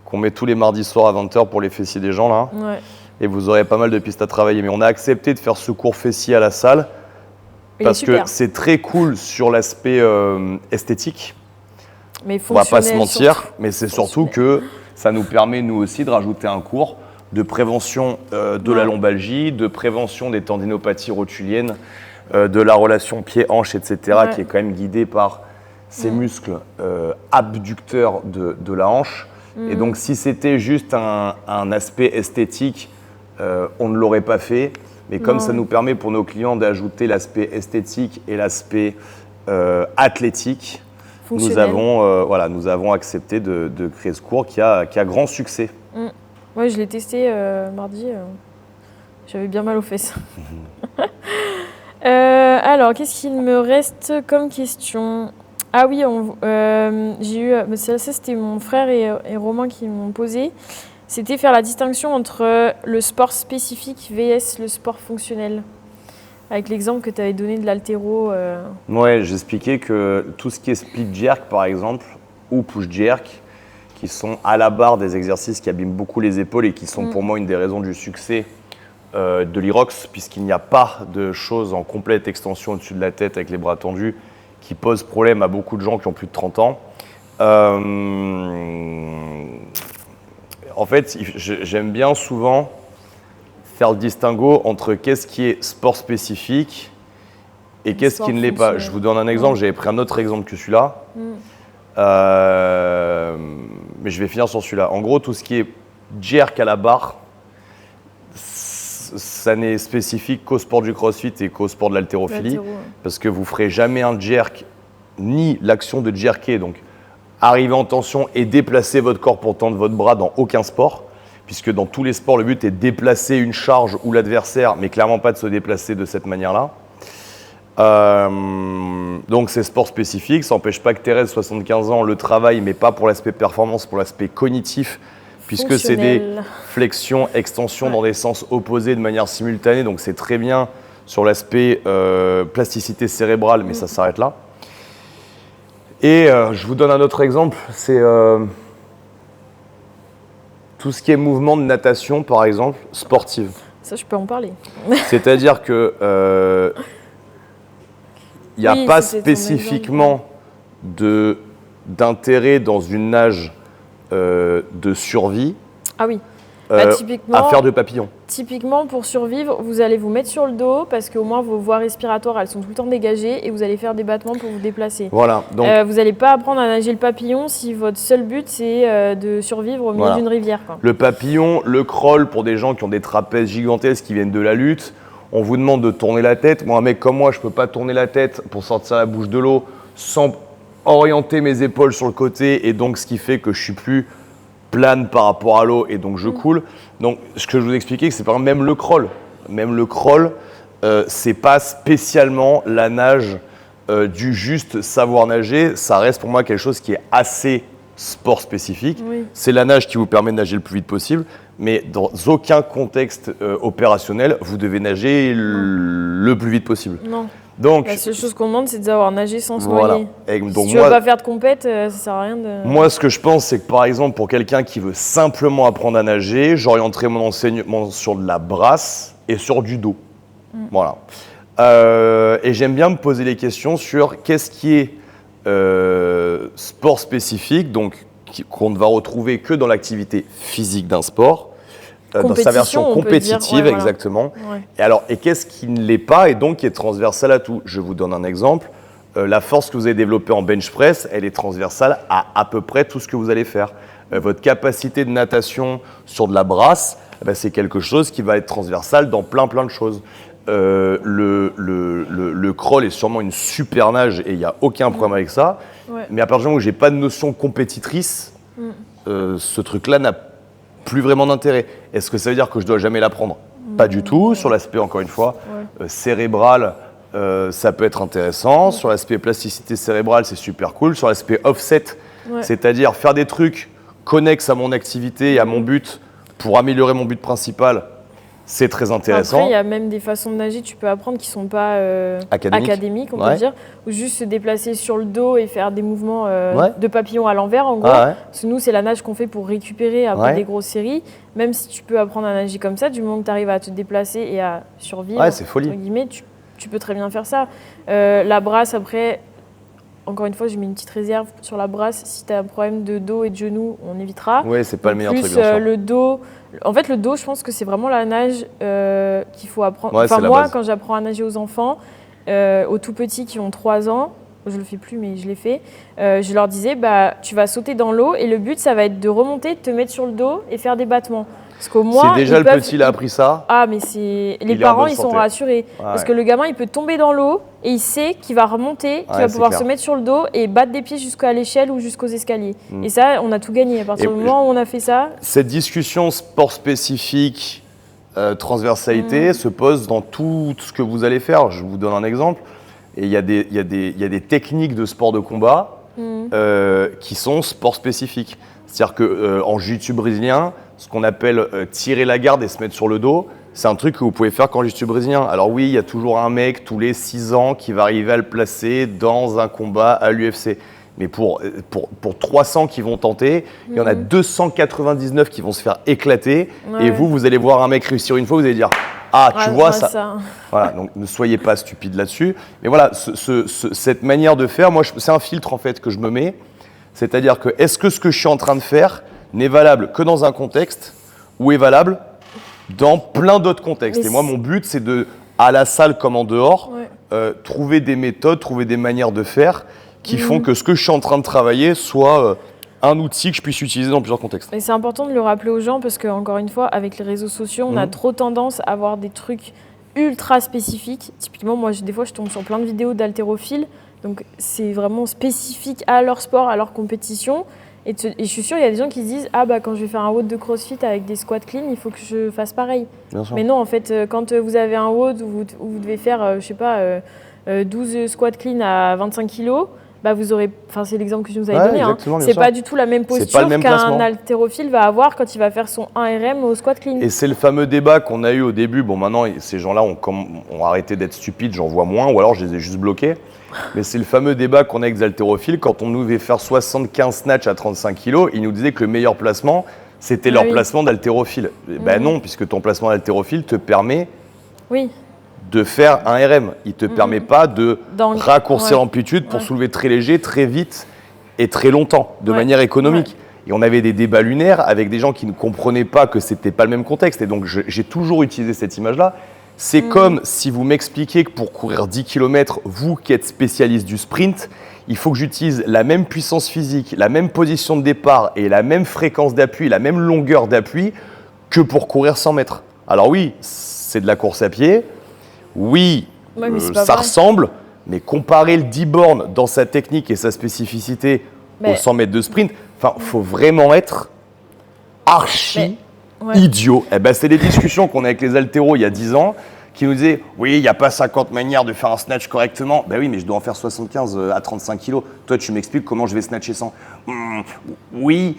qu'on met tous les mardis soirs à 20h pour les fessiers des gens là. Ouais. Et vous aurez pas mal de pistes à travailler. Mais on a accepté de faire ce cours fessier à la salle parce que c'est très cool sur l'aspect esthétique. Mais on va pas se mentir, mais c'est surtout que ça nous permet nous aussi de rajouter un cours de prévention de la lombalgie, de prévention des tendinopathies rotuliennes, de la relation pied-hanche, etc., qui est quand même guidée par ces muscles abducteurs de la hanche. Et donc, si c'était juste un aspect esthétique, on ne l'aurait pas fait. Mais comme ça nous permet pour nos clients d'ajouter l'aspect esthétique et l'aspect athlétique, nous avons accepté de créer ce cours qui a grand succès. Oui, je l'ai testé mardi. J'avais bien mal aux fesses. Alors, qu'est-ce qu'il me reste comme question? Ah oui, j'ai eu. Ça, c'était mon frère et Romain qui m'ont posé. C'était faire la distinction entre le sport spécifique vs le sport fonctionnel. Avec l'exemple que tu avais donné de l'haltéro. Ouais, j'expliquais que tout ce qui est split jerk, par exemple, ou push jerk, qui sont à la barre des exercices qui abîment beaucoup les épaules et qui sont pour moi une des raisons du succès de l'Irox, puisqu'il n'y a pas de choses en complète extension au-dessus de la tête avec les bras tendus qui posent problème à beaucoup de gens qui ont plus de 30 ans. En fait, j'aime bien souvent faire le distinguo entre qu'est-ce qui est sport spécifique et qu'est-ce qui ne l'est pas. Je vous donne un exemple, j'avais pris un autre exemple que celui-là. Mais je vais finir sur celui-là. En gros, tout ce qui est jerk à la barre, ça n'est spécifique qu'au sport du crossfit et qu'au sport de l'haltérophilie, parce que vous ne ferez jamais un jerk, ni l'action de jerker, donc arriver en tension et déplacer votre corps pour tendre votre bras dans aucun sport, puisque dans tous les sports, le but est de déplacer une charge ou l'adversaire, mais clairement pas de se déplacer de cette manière-là. Donc c'est sport spécifique, ça n'empêche pas que Thérèse, 75 ans, le travaille, mais pas pour l'aspect performance, pour l'aspect cognitif, puisque c'est des flexions, extensions dans des sens opposés de manière simultanée, donc c'est très bien sur l'aspect plasticité cérébrale, mais ça s'arrête là. Et je vous donne un autre exemple, c'est tout ce qui est mouvement de natation, par exemple, sportive. Ça, je peux en parler. C'est-à-dire que il n'y a pas spécifiquement d'intérêt dans une nage de survie à faire de papillon. Typiquement, pour survivre, vous allez vous mettre sur le dos parce qu'au moins vos voies respiratoires, elles sont tout le temps dégagées et vous allez faire des battements pour vous déplacer. Voilà. Donc, vous n'allez pas apprendre à nager le papillon si votre seul but, c'est de survivre au milieu d'une rivière. Quoi. Le papillon, le crawl, pour des gens qui ont des trapèzes gigantesques qui viennent de la lutte, on vous demande de tourner la tête. Moi, un mec comme moi, je ne peux pas tourner la tête pour sortir la bouche de l'eau sans orienter mes épaules sur le côté, et donc ce qui fait que je suis plus plane par rapport à l'eau et donc je coule. Donc ce que je vous expliquais, c'est par exemple même le crawl. Même le crawl, c'est pas spécialement la nage du juste savoir nager. Ça reste pour moi quelque chose qui est assez sport spécifique. Oui. C'est la nage qui vous permet de nager le plus vite possible, mais dans aucun contexte opérationnel, vous devez nager le plus vite possible. Non. Donc, la seule chose qu'on demande, c'est de savoir nager sans se voilà. noyer. Et donc, Si tu veux pas faire de compète, ça sert à rien de... Moi, ce que je pense, c'est que par exemple, pour quelqu'un qui veut simplement apprendre à nager, j'orienterai mon enseignement sur de la brasse et sur du dos. Voilà. Et j'aime bien me poser les questions sur qu'est-ce qui est sport spécifique, donc qu'on ne va retrouver que dans l'activité physique d'un sport, dans sa version compétitive, voilà. Exactement. Ouais. Et qu'est-ce qui ne l'est pas et donc qui est transversal à tout. Je vous donne un exemple. La force que vous avez développée en bench press, elle est transversale à peu près tout ce que vous allez faire. Votre capacité de natation sur de la brasse, c'est quelque chose qui va être transversal dans plein de choses. Le crawl est sûrement une super nage et il n'y a aucun problème avec ça. Ouais. Mais à partir du moment où je n'ai pas de notion compétitrice, ce truc-là n'a plus vraiment d'intérêt. Est-ce que ça veut dire que je dois jamais l'apprendre? Pas du tout. Sur l'aspect, encore une fois, cérébral, ça peut être intéressant. Sur l'aspect plasticité cérébrale, c'est super cool. Sur l'aspect offset, c'est-à-dire faire des trucs connexes à mon activité et à mon but pour améliorer mon but principal, c'est très intéressant. Après, il y a même des façons de nager que tu peux apprendre qui ne sont pas académiques, on peut dire, ou juste se déplacer sur le dos et faire des mouvements de papillon à l'envers, en gros. Parce que nous, c'est la nage qu'on fait pour récupérer après des grosses séries. Même si tu peux apprendre à nager comme ça, du moment que tu arrives à te déplacer et à survivre, c'est folie. entre guillemets, tu peux très bien faire ça. La brasse, après, encore une fois, j'ai mis une petite réserve sur la brasse. Si tu as un problème de dos et de genoux, on évitera. Oui, c'est pas le meilleur truc, plus bien sûr. le dos. En fait, le dos, je pense que c'est vraiment la nage qu'il faut apprendre. Ouais, enfin, c'est la moi, base. quand j'apprends à nager aux enfants, aux tout petits qui ont 3 ans, je le fais plus, mais je l'ai fait, je leur disais, tu vas sauter dans l'eau et le but, ça va être de remonter, de te mettre sur le dos et faire des battements. Parce qu'au moins, si déjà le petit il a appris ça, mais les parents, ils sont rassurés. Parce que le gamin, il peut tomber dans l'eau et il sait qu'il va remonter, qu'il va pouvoir se mettre sur le dos et battre des pieds jusqu'à l'échelle ou jusqu'aux escaliers. Et ça, on a tout gagné. À partir du moment où on a fait ça... Cette discussion sport spécifique, transversalité, se pose dans tout ce que vous allez faire. Je vous donne un exemple. Et il y a des techniques de sport de combat qui sont sport spécifiques. C'est-à-dire qu'en jiu-jitsu brésilien, ce qu'on appelle tirer la garde et se mettre sur le dos, c'est un truc que vous pouvez faire qu'en jiu-jitsu brésilien. Alors oui, il y a toujours un mec tous les 6 ans qui va arriver à le placer dans un combat à l'UFC. Mais pour 300 qui vont tenter, il y en a 299 qui vont se faire éclater. Et vous allez voir un mec réussir une fois, vous allez dire « Ah, tu vois ça ». Voilà, donc ne soyez pas stupides là-dessus. Mais voilà, cette manière de faire, moi, c'est un filtre en fait que je me mets. C'est-à-dire que est-ce que ce que je suis en train de faire n'est valable que dans un contexte ou est valable dans plein d'autres contextes. Et moi, mon but, c'est à la salle comme en dehors, trouver des méthodes, trouver des manières de faire qui font que ce que je suis en train de travailler soit un outil que je puisse utiliser dans plusieurs contextes. Et c'est important de le rappeler aux gens parce qu'encore une fois, avec les réseaux sociaux, on a trop tendance à avoir des trucs ultra spécifiques. Typiquement, moi, des fois, je tombe sur plein de vidéos d'haltérophiles. Donc, c'est vraiment spécifique à leur sport, à leur compétition. Et je suis sûre, il y a des gens qui se disent « Ah, quand je vais faire un WOD de CrossFit avec des squats clean, il faut que je fasse pareil. » Mais non, en fait, quand vous avez un WOD où vous devez faire, 12 squats clean à 25 kilos, vous aurez, c'est l'exemple que je vous avais donné, c'est pas du tout la même posture qu'un haltérophile va avoir quand il va faire son 1RM au squat clean. Et c'est le fameux débat qu'on a eu au début. Bon, maintenant, ces gens-là ont arrêté d'être stupides, j'en vois moins, ou alors je les ai juste bloqués. Mais c'est le fameux débat qu'on a avec les haltérophiles. Quand on nous devait faire 75 snatch à 35 kg, ils nous disaient que le meilleur placement, c'était leur placement d'haltérophile. Non, puisque ton placement d'haltérophile te permet de faire un RM. Il ne te permet pas de raccourcir l'amplitude pour soulever très léger, très vite et très longtemps, de manière économique. Et on avait des débats lunaires avec des gens qui ne comprenaient pas que ce n'était pas le même contexte. Et donc, j'ai toujours utilisé cette image-là. C'est comme si vous m'expliquiez que pour courir 10 km, vous qui êtes spécialiste du sprint, il faut que j'utilise la même puissance physique, la même position de départ et la même fréquence d'appui, la même longueur d'appui que pour courir 100 mètres. Alors oui, c'est de la course à pied. Oui, ça ressemble, mais comparer le 10 bornes dans sa technique et sa spécificité aux 100 mètres de sprint, il faut vraiment être archi idiot. C'est des discussions qu'on a avec les haltéros il y a 10 ans qui nous disaient « Oui, il n'y a pas 50 manières de faire un snatch correctement. » Oui, mais je dois en faire 75 à 35 kilos. Toi, tu m'expliques comment je vais snatcher 100. Oui,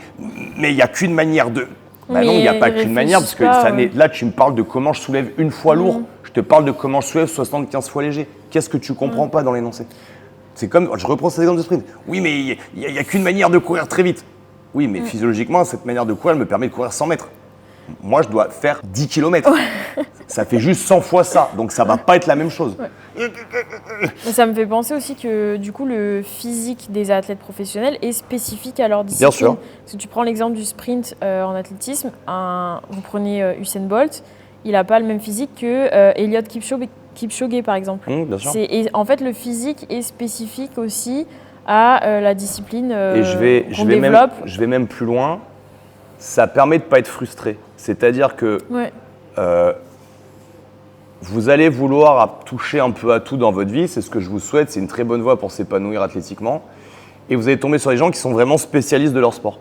mais il n'y a qu'une manière de… Bah non, il n'y a pas ils qu'une manière, parce que réfléchissent pas, là, tu me parles de comment je soulève une fois lourd. Je te parle de comment je soulève 75 fois léger. Qu'est-ce que tu comprends pas dans l'énoncé? C'est comme, je reprends cet exemple de sprint. Oui, mais il n'y a qu'une manière de courir très vite. Oui, mais physiologiquement, cette manière de courir, elle me permet de courir 100 mètres. Moi, je dois faire 10 km. Ça fait juste 100 fois ça, donc ça va pas être la même chose. Mais ça me fait penser aussi que du coup le physique des athlètes professionnels est spécifique à leur discipline. Bien sûr. Parce que tu prends l'exemple du sprint en athlétisme, vous prenez Usain Bolt, il n'a pas le même physique que Eliud Kipchoge par exemple. Bien sûr. Et en fait le physique est spécifique aussi à la discipline Et qu'on développe. je vais même plus loin. Ça permet de ne pas être frustré. C'est-à-dire que vous allez vouloir toucher un peu à tout dans votre vie, c'est ce que je vous souhaite, c'est une très bonne voie pour s'épanouir athlétiquement. Et vous allez tomber sur des gens qui sont vraiment spécialistes de leur sport.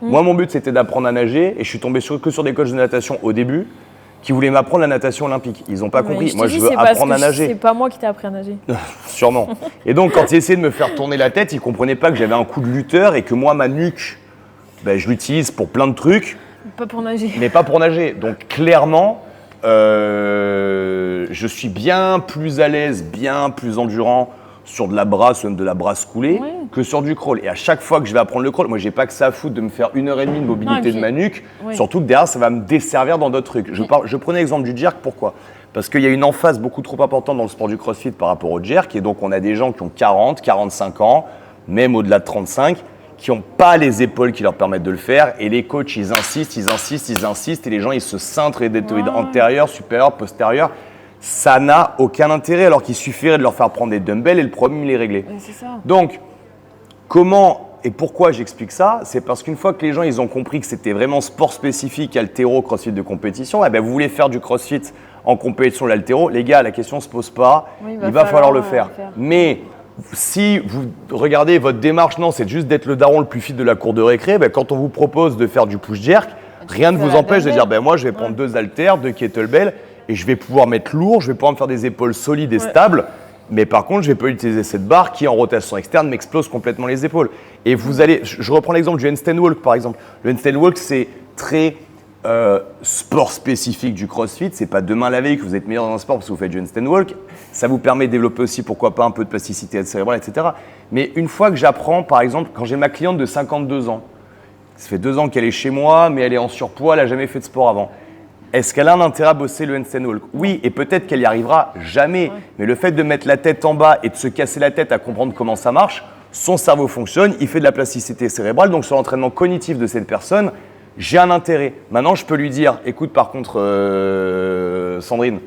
Moi, mon but, c'était d'apprendre à nager, et je suis tombé que sur des coachs de natation au début qui voulaient m'apprendre la natation olympique. Ils n'ont pas compris. Moi, je veux apprendre à nager. C'est pas moi qui t'ai appris à nager. Sûrement. Et donc, quand ils essayaient de me faire tourner la tête, ils ne comprenaient pas que j'avais un coup de lutteur et que moi, ma nuque, je l'utilise pour plein de trucs. Pas pour nager. Mais pas pour nager. Donc clairement, je suis bien plus à l'aise, bien plus endurant sur de la brasse ou même de la brasse coulée que sur du crawl. Et à chaque fois que je vais apprendre le crawl, moi j'ai pas que ça à foutre de me faire 1h30 de mobilité de ma nuque, surtout que derrière ça va me desservir dans d'autres trucs. Je prenais l'exemple du jerk, pourquoi? Parce qu'il y a une emphase beaucoup trop importante dans le sport du crossfit par rapport au jerk, et donc on a des gens qui ont 40, 45 ans, même au-delà de 35, qui n'ont pas les épaules qui leur permettent de le faire, et les coachs ils insistent, et les gens ils se cintrent les deltoïdes antérieurs, supérieurs, postérieurs. Ça n'a aucun intérêt, alors qu'il suffirait de leur faire prendre des dumbbells et le problème il est réglé. C'est ça. Donc, comment et pourquoi j'explique ça? C'est parce qu'une fois que les gens ils ont compris que c'était vraiment sport spécifique, altéro, crossfit de compétition, vous voulez faire du crossfit en compétition, l'altéro, les gars, la question ne se pose pas, il va falloir le faire. Mais si vous regardez votre démarche, non, c'est juste d'être le daron le plus fit de la cour de récré, quand on vous propose de faire du push-jerk, rien ne vous empêche de dire moi je vais prendre 2 haltères, 2 kettlebells et je vais pouvoir mettre lourd, je vais pouvoir me faire des épaules solides et stables, mais par contre je vais pas utiliser cette barre qui en rotation externe m'explose complètement les épaules. Et vous allez, je reprends l'exemple du handstand walk par exemple. Le handstand walk c'est très sport spécifique du crossfit, c'est pas demain la veille que vous êtes meilleur dans un sport parce que vous faites du handstand walk. Ça vous permet de développer aussi, pourquoi pas, un peu de plasticité cérébrale, etc. Mais une fois que j'apprends, par exemple, quand j'ai ma cliente de 52 ans, ça fait 2 ans qu'elle est chez moi, mais elle est en surpoids, elle n'a jamais fait de sport avant. Est-ce qu'elle a un intérêt à bosser le handstand walk? Oui, et peut-être qu'elle y arrivera jamais. Mais le fait de mettre la tête en bas et de se casser la tête à comprendre comment ça marche, son cerveau fonctionne, il fait de la plasticité cérébrale, donc sur l'entraînement cognitif de cette personne, j'ai un intérêt. Maintenant, je peux lui dire, écoute, par contre, Sandrine,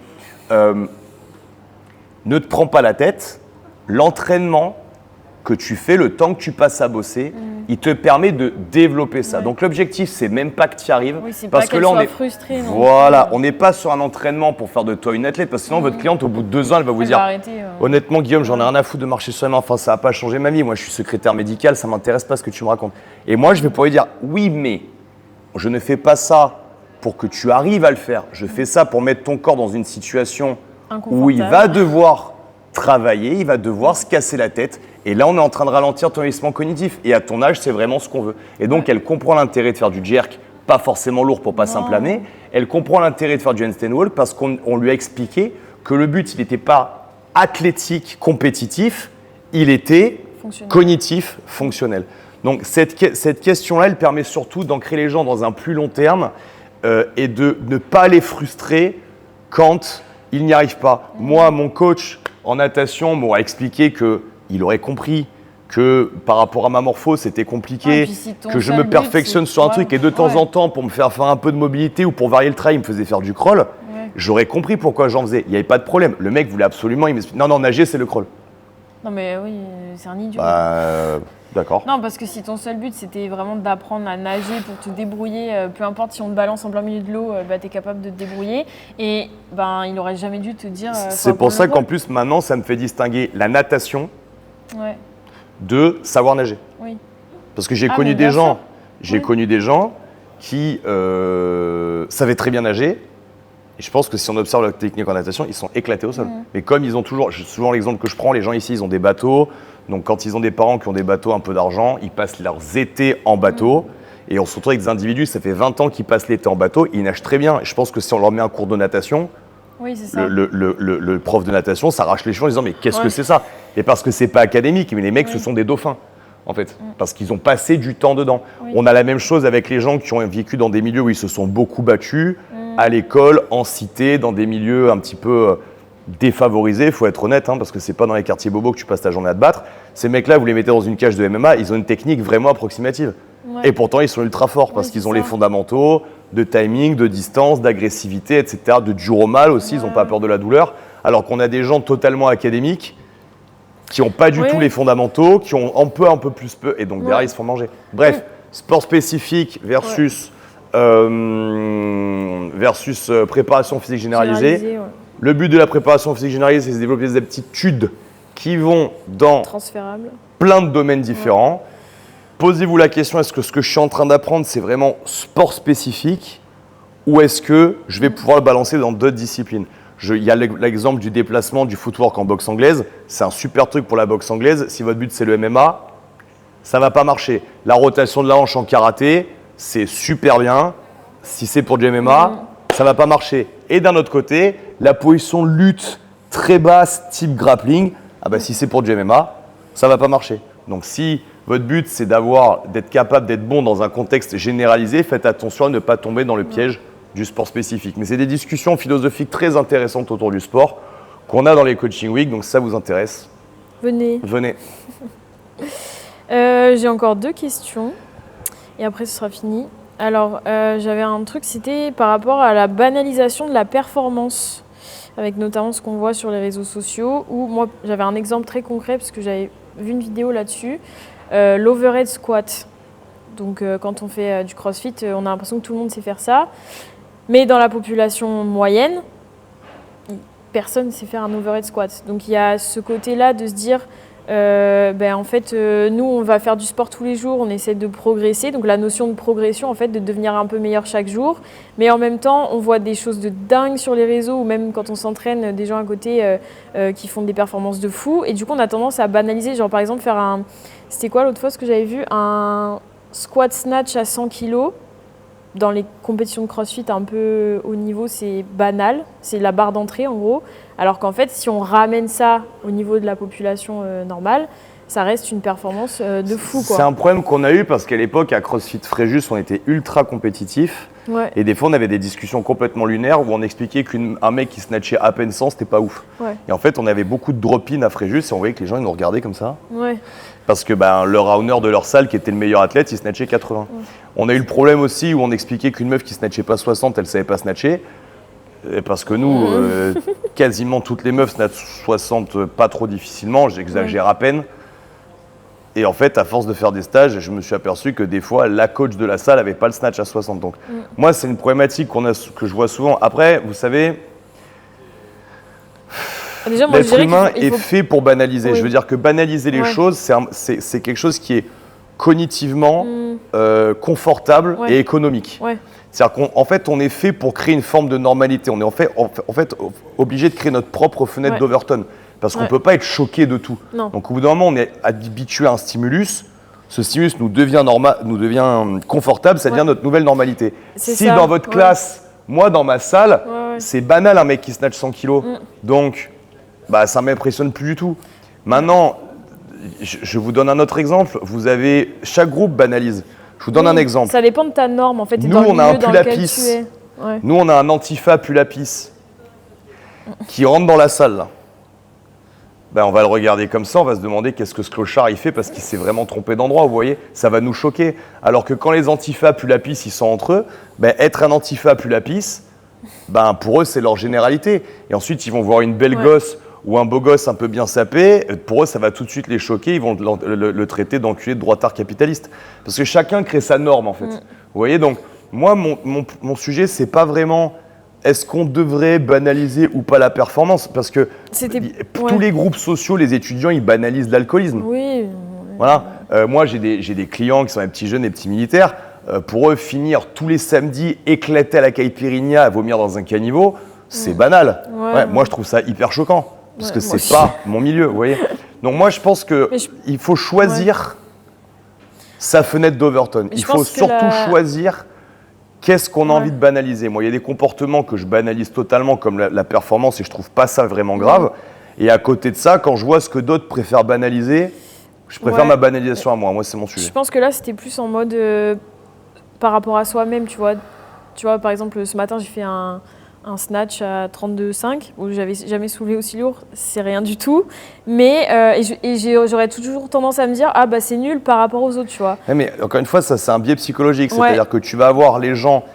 ne te prends pas la tête. L'entraînement que tu fais, le temps que tu passes à bosser, il te permet de développer ça. Donc l'objectif, c'est même pas que tu y arrives. Oui, c'est parce pas que là, on est frustrée. Voilà, on n'est pas sur un entraînement pour faire de toi une athlète, parce que sinon, votre cliente, au bout de 2 ans, elle va vous dire honnêtement, Guillaume, j'en ai rien à foutre de marcher sur les mains. Enfin, ça n'a pas changé ma vie. Moi, je suis secrétaire médical, ça m'intéresse pas ce que tu me racontes. Et moi, je vais pouvoir lui dire oui, mais je ne fais pas ça pour que tu arrives à le faire. Je fais ça pour mettre ton corps dans une situation où il va devoir travailler, il va devoir se casser la tête. Et là, on est en train de ralentir ton investissement cognitif. Et à ton âge, c'est vraiment ce qu'on veut. Et donc, elle comprend l'intérêt de faire du jerk, pas forcément lourd pour pas s'inflammer. Elle comprend l'intérêt de faire du handstand walk parce qu'on lui a expliqué que le but, il n'était pas athlétique, compétitif, il était cognitif, fonctionnel. Donc, cette question-là, elle permet surtout d'ancrer les gens dans un plus long terme et de ne pas les frustrer quand ils n'y arrivent pas. Moi, mon coach en natation m'aurait expliqué qu'il aurait compris que par rapport à ma morpho, c'était compliqué, que je me perfectionne sur un truc et de temps en temps, pour me faire un peu de mobilité ou pour varier le trail, il me faisait faire du crawl. J'aurais compris pourquoi j'en faisais. Il n'y avait pas de problème. Le mec voulait absolument, il m'explique, non, nager, c'est le crawl. Non mais oui, c'est un idiot. D'accord. Non, parce que si ton seul but c'était vraiment d'apprendre à nager pour te débrouiller, peu importe si on te balance en plein milieu de l'eau, tu es capable de te débrouiller. Et il n'aurait jamais dû te dire. C'est pour ça qu'en plus maintenant ça me fait distinguer la natation de savoir nager. Oui. Parce que j'ai connu des gens, connu des gens qui savaient très bien nager. Et je pense que si on observe la technique en natation, ils sont éclatés au sol. Mais comme ils ont toujours, souvent l'exemple que je prends, les gens ici, ils ont des bateaux. Donc quand ils ont des parents qui ont des bateaux, un peu d'argent, ils passent leurs étés en bateau. Et on se retrouve avec des individus, ça fait 20 ans qu'ils passent l'été en bateau, ils nagent très bien. Et je pense que si on leur met un cours de natation, Oui, c'est ça. le prof de natation s'arrache les cheveux en disant mais qu'est-ce que c'est ça? Et parce que c'est pas académique, mais les mecs ce sont des dauphins en fait, parce qu'ils ont passé du temps dedans. On a la même chose avec les gens qui ont vécu dans des milieux où ils se sont beaucoup battus, à l'école, en cité, dans des milieux un petit peu défavorisés, il faut être honnête, parce que c'est pas dans les quartiers bobos que tu passes ta journée à te battre. Ces mecs-là, vous les mettez dans une cage de MMA, ils ont une technique vraiment approximative. Et pourtant, ils sont ultra forts parce qu'ils ont les fondamentaux de timing, de distance, d'agressivité, etc., de dur au mal aussi, ils n'ont pas peur de la douleur. Alors qu'on a des gens totalement académiques qui n'ont pas du tout les fondamentaux, qui ont un peu plus et donc derrière, ils se font manger. Bref, sport spécifique versus préparation physique généralisée. Le but de la préparation physique généralisée, c'est de développer des aptitudes qui vont dans plein de domaines différents. Posez-vous la question, est-ce que ce que je suis en train d'apprendre, c'est vraiment sport spécifique ou est-ce que je vais pouvoir le balancer dans d'autres disciplines? Il y a l'exemple du déplacement du footwork en boxe anglaise. C'est un super truc pour la boxe anglaise. Si votre but, c'est le MMA, ça ne va pas marcher. La rotation de la hanche en karaté, c'est super bien. Si c'est pour du MMA, ça ne va pas marcher. Et d'un autre côté, la position lutte très basse, type grappling, si c'est pour du MMA, ça ne va pas marcher. Donc si votre but, c'est d'être capable d'être bon dans un contexte généralisé, faites attention à ne pas tomber dans le piège du sport spécifique. Mais c'est des discussions philosophiques très intéressantes autour du sport qu'on a dans les Coaching Week. Donc si ça vous intéresse, venez. J'ai encore 2 questions et après ce sera fini. Alors j'avais un truc, c'était par rapport à la banalisation de la performance, avec notamment ce qu'on voit sur les réseaux sociaux, où moi j'avais un exemple très concret parce que j'avais vu une vidéo là-dessus, l'overhead squat. Donc quand on fait du crossfit, on a l'impression que tout le monde sait faire ça. Mais dans la population moyenne, personne ne sait faire un overhead squat. Donc il y a ce côté-là de se dire, en fait, nous, on va faire du sport tous les jours, on essaie de progresser. Donc la notion de progression, en fait, de devenir un peu meilleur chaque jour. Mais en même temps, on voit des choses de dingue sur les réseaux, ou même quand on s'entraîne, des gens à côté qui font des performances de fou. Et du coup, on a tendance à banaliser. Genre, par exemple, faire un... C'était quoi l'autre fois ce que j'avais vu? Un squat snatch à 100 kg. Dans les compétitions de crossfit un peu haut niveau, c'est banal, c'est la barre d'entrée en gros. Alors qu'en fait, si on ramène ça au niveau de la population normale, ça reste une performance de fou, quoi. C'est un problème qu'on a eu parce qu'à l'époque, à CrossFit Fréjus, on était ultra compétitifs. Et des fois, on avait des discussions complètement lunaires où on expliquait qu'un mec qui snatchait à peine 100, c'était pas ouf. Et en fait, on avait beaucoup de drop-in à Fréjus et on voyait que les gens ils nous regardaient comme ça. Parce que le owner de leur salle, qui était le meilleur athlète, il snatchait 80. On a eu le problème aussi où on expliquait qu'une meuf qui snatchait pas 60, elle savait pas snatcher. Et parce que nous, quasiment toutes les meufs snatchent 60 pas trop difficilement, j'exagère à peine. Et en fait, à force de faire des stages, je me suis aperçu que des fois, la coach de la salle n'avait pas le snatch à 60. Donc, moi, c'est une problématique que je vois souvent. Après, vous savez, l'être humain est fait pour banaliser. Je veux dire que banaliser les choses, c'est quelque chose qui est cognitivement confortable et économique. C'est-à-dire qu'en fait, on est fait pour créer une forme de normalité. On est en fait obligé de créer notre propre fenêtre d'Overton. Parce qu'on ne peut pas être choqué de tout. Donc au bout d'un moment, on est habitué à un stimulus. Ce stimulus nous devient confortable, ça devient notre nouvelle normalité. Si dans votre classe, moi dans ma salle, c'est banal un mec qui snatch 100 kilos. Donc ça ne m'impressionne plus du tout. Maintenant, je vous donne un autre exemple. Chaque groupe banalise. Je vous donne un exemple. Ça dépend de ta norme en fait. Nous, on a un pull-apis. Nous, on a un Antifa pull-apis qui rentre dans la salle. Là. On va le regarder comme ça, on va se demander qu'est-ce que ce clochard il fait parce qu'il s'est vraiment trompé d'endroit, vous voyez, ça va nous choquer. Alors que quand les Antifa pull-apis ils sont entre eux, être un Antifa pull-apis, pour eux c'est leur généralité. Et ensuite ils vont voir une belle gosse ou un beau gosse un peu bien sapé, pour eux ça va tout de suite les choquer, ils vont le traiter d'enculé de droitard capitaliste. Parce que chacun crée sa norme en fait. Vous voyez, donc moi mon sujet c'est pas vraiment... Est-ce qu'on devrait banaliser ou pas la performance? Parce que tous les groupes sociaux, les étudiants, ils banalisent l'alcoolisme. Voilà. Moi, j'ai des clients qui sont des petits jeunes, des petits militaires. Pour eux, finir tous les samedis éclatés à la caipirinha, à vomir dans un caniveau, c'est banal. Moi, je trouve ça hyper choquant. Parce que c'est pas mon milieu, vous voyez. Donc moi, je pense qu'il faut choisir sa fenêtre d'Overton. Il faut surtout choisir qu'est-ce qu'on a envie de banaliser. Moi, il y a des comportements que je banalise totalement, comme la performance, et je trouve pas ça vraiment grave. Et à côté de ça, quand je vois ce que d'autres préfèrent banaliser, je préfère ma banalisation à moi. Moi, c'est mon sujet. Je pense que là, c'était plus en mode par rapport à soi-même, tu vois. Tu vois, par exemple, ce matin, j'ai fait un snatch à 32,5 où j'avais jamais soulevé aussi lourd, c'est rien du tout. Mais j'aurais toujours tendance à me dire ah bah c'est nul par rapport aux autres, tu vois. Ouais, mais encore une fois, ça c'est un biais psychologique, c'est-à-dire que tu vas avoir les gens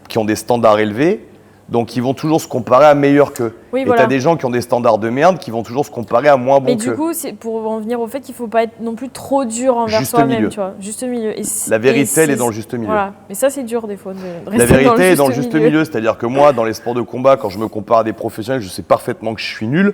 qui ont des standards élevés, donc ils vont toujours se comparer à meilleurs qu'eux. Oui, et voilà. tu as des gens qui ont des standards de merde qui vont toujours se comparer à moins bons qu'eux. Mais du coup, c'est pour en venir au fait qu'il ne faut pas être non plus trop dur envers soi-même, tu vois. Juste milieu. La vérité, elle est dans le juste milieu. Voilà. Mais ça, c'est dur des fois de rester La vérité est dans le juste juste milieu, c'est-à-dire que moi, dans les sports de combat, quand je me compare à des professionnels, je sais parfaitement que je suis nul.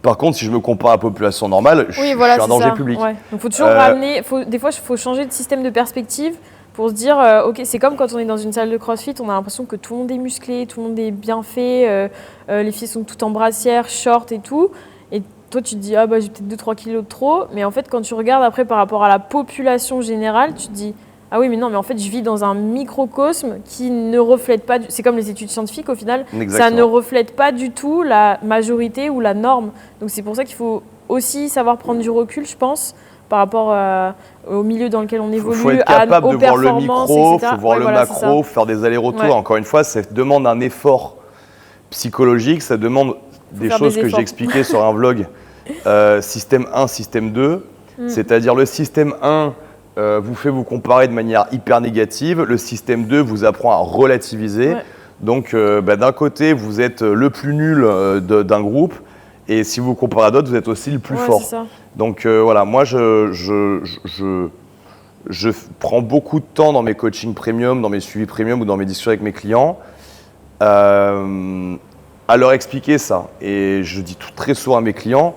Par contre, si je me compare à la population normale, je suis un danger public. Ouais. Donc, il faut toujours ramener. Des fois, il faut changer de système de perspective pour se dire, ok, c'est comme quand on est dans une salle de crossfit, on a l'impression que tout le monde est musclé, tout le monde est bien fait, les filles sont toutes en brassière, short et tout. Et toi, tu te dis, ah bah j'ai peut-être 2-3 kilos de trop. Mais en fait, quand tu regardes après par rapport à la population générale, tu te dis, ah oui, mais non, mais en fait, je vis dans un microcosme qui ne reflète pas. C'est comme les études scientifiques, au final, ça ne reflète pas du tout la majorité ou la norme. Donc c'est pour ça qu'il faut aussi savoir prendre du recul, je pense, par rapport au milieu dans lequel on évolue, il faut être capable de voir le micro, il faut voir le macro, faire des allers-retours. Ouais. Encore une fois, ça demande un effort psychologique, ça demande des choses que j'ai expliquées sur un vlog, système 1, système 2. C'est-à-dire le système 1 vous fait vous comparer de manière hyper négative, le système 2 vous apprend à relativiser. Ouais. Donc d'un côté, vous êtes le plus nul d'un groupe, et si vous vous comparez à d'autres, vous êtes aussi le plus fort. Ça. Donc voilà, moi je prends beaucoup de temps dans mes coachings premium, dans mes suivis premium ou dans mes discussions avec mes clients à leur expliquer ça. Et je dis très souvent à mes clients,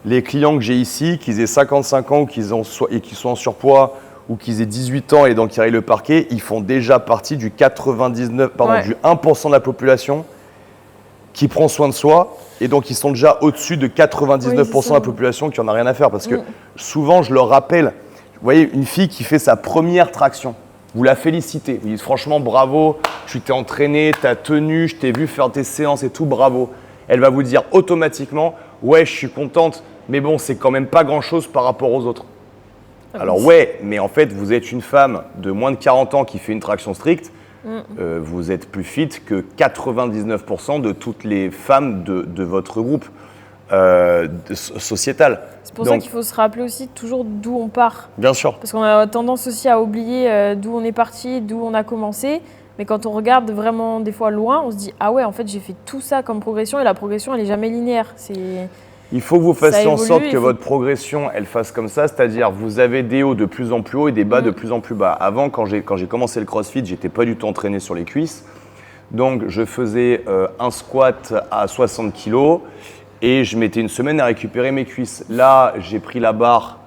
les clients que j'ai ici, qu'ils aient 55 ans ou qu'ils soient en surpoids ou qu'ils aient 18 ans et donc qu'ils aillent le parquet, ils font déjà partie du 1% de la population qui prend soin de soi. Et donc, ils sont déjà au-dessus de 99% de la population qui n'en a rien à faire. Parce que souvent, je leur rappelle, vous voyez, une fille qui fait sa première traction, vous la félicitez. Vous dites franchement, bravo, tu t'es entraîné, tu as tenu, je t'ai vu faire tes séances et tout, bravo. Elle va vous dire automatiquement, ouais, je suis contente, mais bon, c'est quand même pas grand-chose par rapport aux autres. Alors ouais, mais en fait, vous êtes une femme de moins de 40 ans qui fait une traction stricte. Vous êtes plus fit que 99% de toutes les femmes de votre groupe sociétal. C'est pour ça qu'il faut se rappeler aussi toujours d'où on part. Bien sûr. Parce qu'on a tendance aussi à oublier d'où on est parti, d'où on a commencé. Mais quand on regarde vraiment des fois loin, on se dit « Ah ouais, en fait, j'ai fait tout ça comme progression et la progression, elle n'est jamais linéaire. » Il faut que vous fassiez en sorte que votre progression, elle fasse comme ça, c'est-à-dire vous avez des hauts de plus en plus hauts et des bas de plus en plus bas. Avant, quand j'ai commencé le CrossFit, j'étais pas du tout entraîné sur les cuisses. Donc, je faisais un squat à 60 kg et je mettais une semaine à récupérer mes cuisses. Là, j'ai pris la barre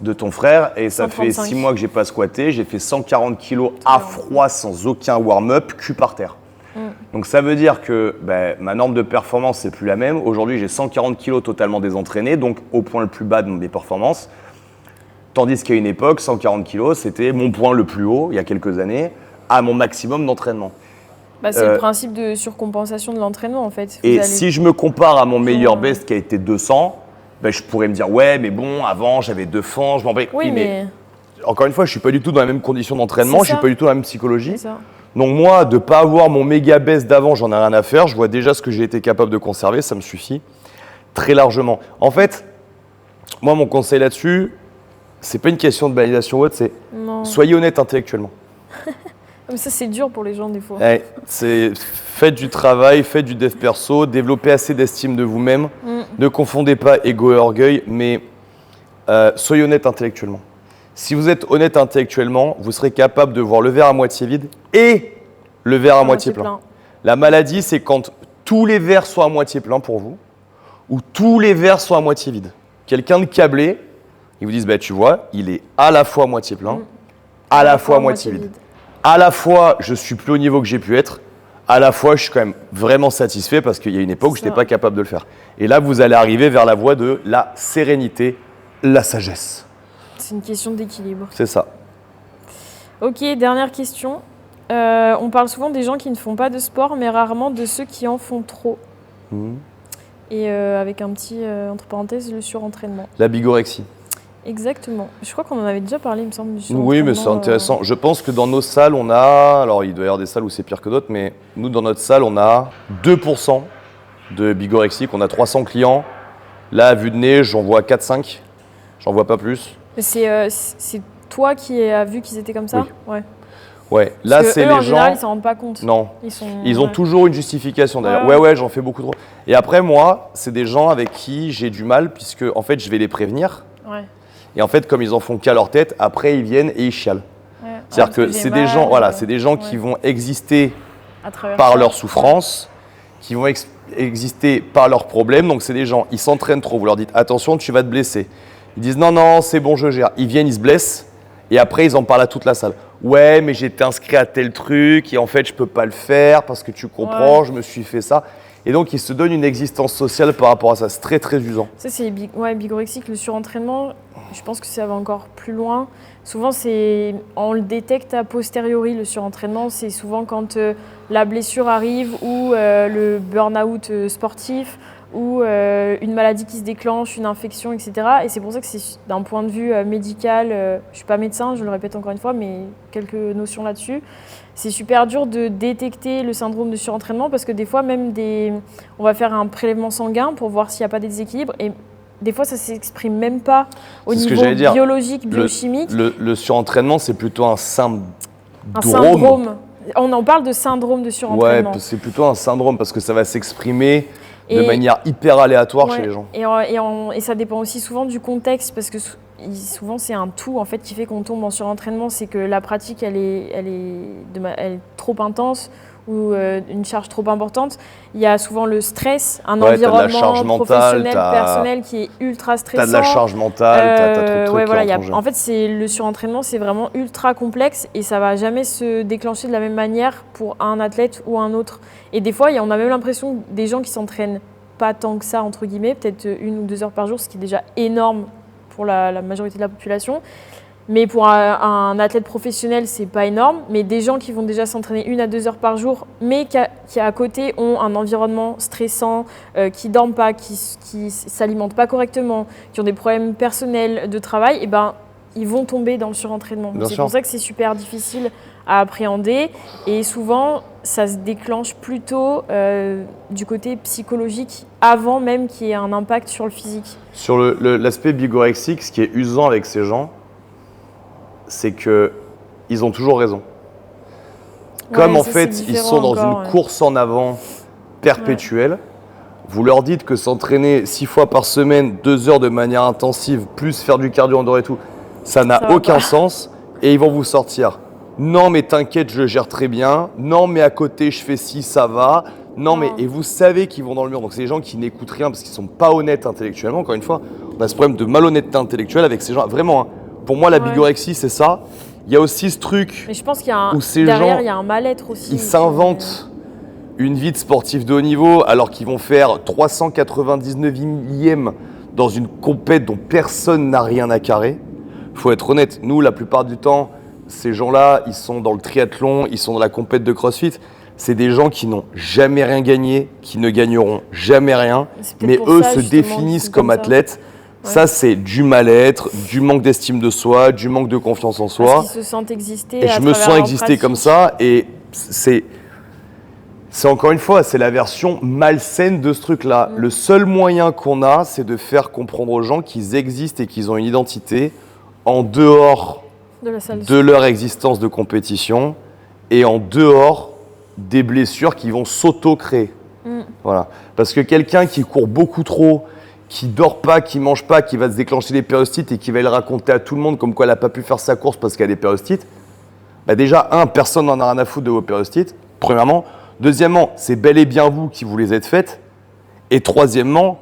de ton frère et ça 135. Fait 6 mois que j'ai pas squatté. J'ai fait 140 kg à froid sans aucun warm-up, cul par terre. Donc ça veut dire que ma norme de performance, c'est plus la même. Aujourd'hui, j'ai 140 kg totalement désentraîné, donc au point le plus bas de mes performances. Tandis qu'à une époque, 140 kg, c'était mon point le plus haut, il y a quelques années, à mon maximum d'entraînement. C'est le principe de surcompensation de l'entraînement, en fait. Si je me compare à mon meilleur best qui a été 200, je pourrais me dire, ouais, mais bon, avant, j'avais 2 fans, je m'en bats. Oui, mais encore une fois, je ne suis pas du tout dans la même condition d'entraînement, je ne suis pas du tout dans la même psychologie. C'est ça. Donc moi, de ne pas avoir mon méga baisse d'avant, j'en ai rien à faire. Je vois déjà ce que j'ai été capable de conserver, ça me suffit très largement. En fait, moi, mon conseil là-dessus, c'est pas une question de banalisation ou autre, c'est soyez honnête intellectuellement. Mais ça, c'est dur pour les gens des fois. Faites du travail, faites du dev perso, développez assez d'estime de vous-même. Ne confondez pas ego et orgueil, mais soyez honnête intellectuellement. Si vous êtes honnête intellectuellement, vous serez capable de voir le verre à moitié vide et le verre à moitié plein. La maladie, c'est quand tous les verres sont à moitié pleins pour vous ou tous les verres sont à moitié vides. Quelqu'un de câblé, ils vous disent, tu vois, il est à la fois à moitié plein, à la fois à moitié vide. À la fois, je suis plus au niveau que j'ai pu être, à la fois, je suis quand même vraiment satisfait parce qu'il y a une époque où je n'étais pas capable de le faire. Et là, vous allez arriver vers la voie de la sérénité, la sagesse. C'est une question d'équilibre. C'est ça. Ok, dernière question. On parle souvent des gens qui ne font pas de sport, mais rarement de ceux qui en font trop. Et avec un petit, entre parenthèses, le surentraînement. La bigorexie. Exactement. Je crois qu'on en avait déjà parlé, il me semble, du Oui, mais c'est intéressant. Je pense que dans nos salles, on a... Alors, il doit y avoir des salles où c'est pire que d'autres, mais nous, dans notre salle, on a 2% de bigorexie, on a 300 clients. Là, à vue de nez, j'en vois 4-5. J'en vois pas plus. C'est toi qui as vu qu'ils étaient comme ça? Oui. Ouais. Ouais, là, c'est les gens... en général, ils s'en rendent pas compte. Non. Ils ont toujours une justification, d'ailleurs. Ouais, j'en fais beaucoup trop. Et après, moi, c'est des gens avec qui j'ai du mal, puisque, en fait, je vais les prévenir. Ouais. Et en fait, comme ils en font qu'à leur tête, après, ils viennent et ils chialent. Ouais. C'est-à-dire que c'est des gens, c'est des gens qui vont exister par leur souffrance, qui vont exister par leurs problèmes. Donc, c'est des gens, ils s'entraînent trop. Vous leur dites, attention, tu vas te blesser. Ils disent, non, c'est bon, je gère. Ils viennent, ils se blessent. Et après, ils en parlent à toute la salle. Ouais, mais j'étais inscrit à tel truc et en fait, je peux pas le faire parce que tu comprends, je me suis fait ça. Et donc, ils se donnent une existence sociale par rapport à ça. C'est très, très usant. Ça, c'est bigorexique. Le surentraînement, je pense que ça va encore plus loin. Souvent, on le détecte a posteriori, le surentraînement. C'est souvent quand la blessure arrive ou le burn-out sportif ou une maladie qui se déclenche, une infection, etc. Et c'est pour ça que c'est d'un point de vue médical, je ne suis pas médecin, je le répète encore une fois, mais quelques notions là-dessus. C'est super dur de détecter le syndrome de surentraînement parce que des fois, même on va faire un prélèvement sanguin pour voir s'il n'y a pas de déséquilibre. Et des fois, ça ne s'exprime même pas au niveau biologique, biochimique. Le surentraînement, c'est plutôt un syndrome. Un syndrome. On en parle de syndrome de surentraînement. Ouais, c'est plutôt un syndrome parce que ça va s'exprimer de manière hyper aléatoire chez les gens. Et ça dépend aussi souvent du contexte parce que souvent c'est un tout en fait qui fait qu'on tombe en surentraînement. C'est que la pratique elle est trop intense ou une charge trop importante. Il y a souvent le stress, un environnement professionnel, personnel qui est ultra stressant. T'as de la charge mentale, t'as trop de trucs en fait, le surentraînement, c'est vraiment ultra complexe et ça va jamais se déclencher de la même manière pour un athlète ou un autre. Et des fois, on a même l'impression que des gens qui s'entraînent pas tant que ça, entre guillemets, peut-être 1 ou 2 heures par jour, ce qui est déjà énorme pour la majorité de la population. Mais pour un athlète professionnel, c'est pas énorme. Mais des gens qui vont déjà s'entraîner 1 à 2 heures par jour, mais qui à côté ont un environnement stressant, qui dorment pas, qui s'alimentent pas correctement, qui ont des problèmes personnels de travail, et ils vont tomber dans le surentraînement. C'est pour ça que c'est super difficile à appréhender. Et souvent, ça se déclenche plutôt du côté psychologique avant même qu'il y ait un impact sur le physique. Sur l'aspect bigorexique, ce qui est usant avec ces gens, c'est qu'ils ont toujours raison. Comme en fait, ils sont dans une course en avant perpétuelle, vous leur dites que s'entraîner 6 fois par semaine, 2 heures de manière intensive, plus faire du cardio indoor et tout, ça n'a aucun sens. Et ils vont vous sortir. Non, mais t'inquiète, je le gère très bien. Non, mais à côté, je fais ci, ça va. Non, mais... Et vous savez qu'ils vont dans le mur. Donc, c'est des gens qui n'écoutent rien parce qu'ils ne sont pas honnêtes intellectuellement. Encore une fois, on a ce problème de malhonnêteté intellectuelle avec ces gens. Vraiment, pour moi, la bigorexie, c'est ça. Il y a aussi ce truc. Mais je pense qu'il y a derrière, il y a un mal-être aussi. Ils s'inventent une vie de sportif de haut niveau alors qu'ils vont faire 399e dans une compète dont personne n'a rien à carrer. Il faut être honnête. Nous, la plupart du temps, ces gens-là, ils sont dans le triathlon, ils sont dans la compète de CrossFit. C'est des gens qui n'ont jamais rien gagné, qui ne gagneront jamais rien, mais eux se définissent comme athlètes. Ouais. Ça, c'est du mal-être, du manque d'estime de soi, du manque de confiance en soi. Parce qu'ils se sentent exister. Et je me sens exister comme ça. Et c'est encore une fois, c'est la version malsaine de ce truc-là. Le seul moyen qu'on a, c'est de faire comprendre aux gens qu'ils existent et qu'ils ont une identité en dehors de leur existence de compétition et en dehors des blessures qui vont s'auto-créer. Voilà. Parce que quelqu'un qui court beaucoup trop, qui dort pas, qui mange pas, qui va se déclencher des périostites et qui va le raconter à tout le monde comme quoi elle n'a pas pu faire sa course parce qu'elle a des périostites, déjà, personne n'en a rien à foutre de vos périostites, premièrement. Deuxièmement, c'est bel et bien vous qui vous les êtes faites. Et troisièmement,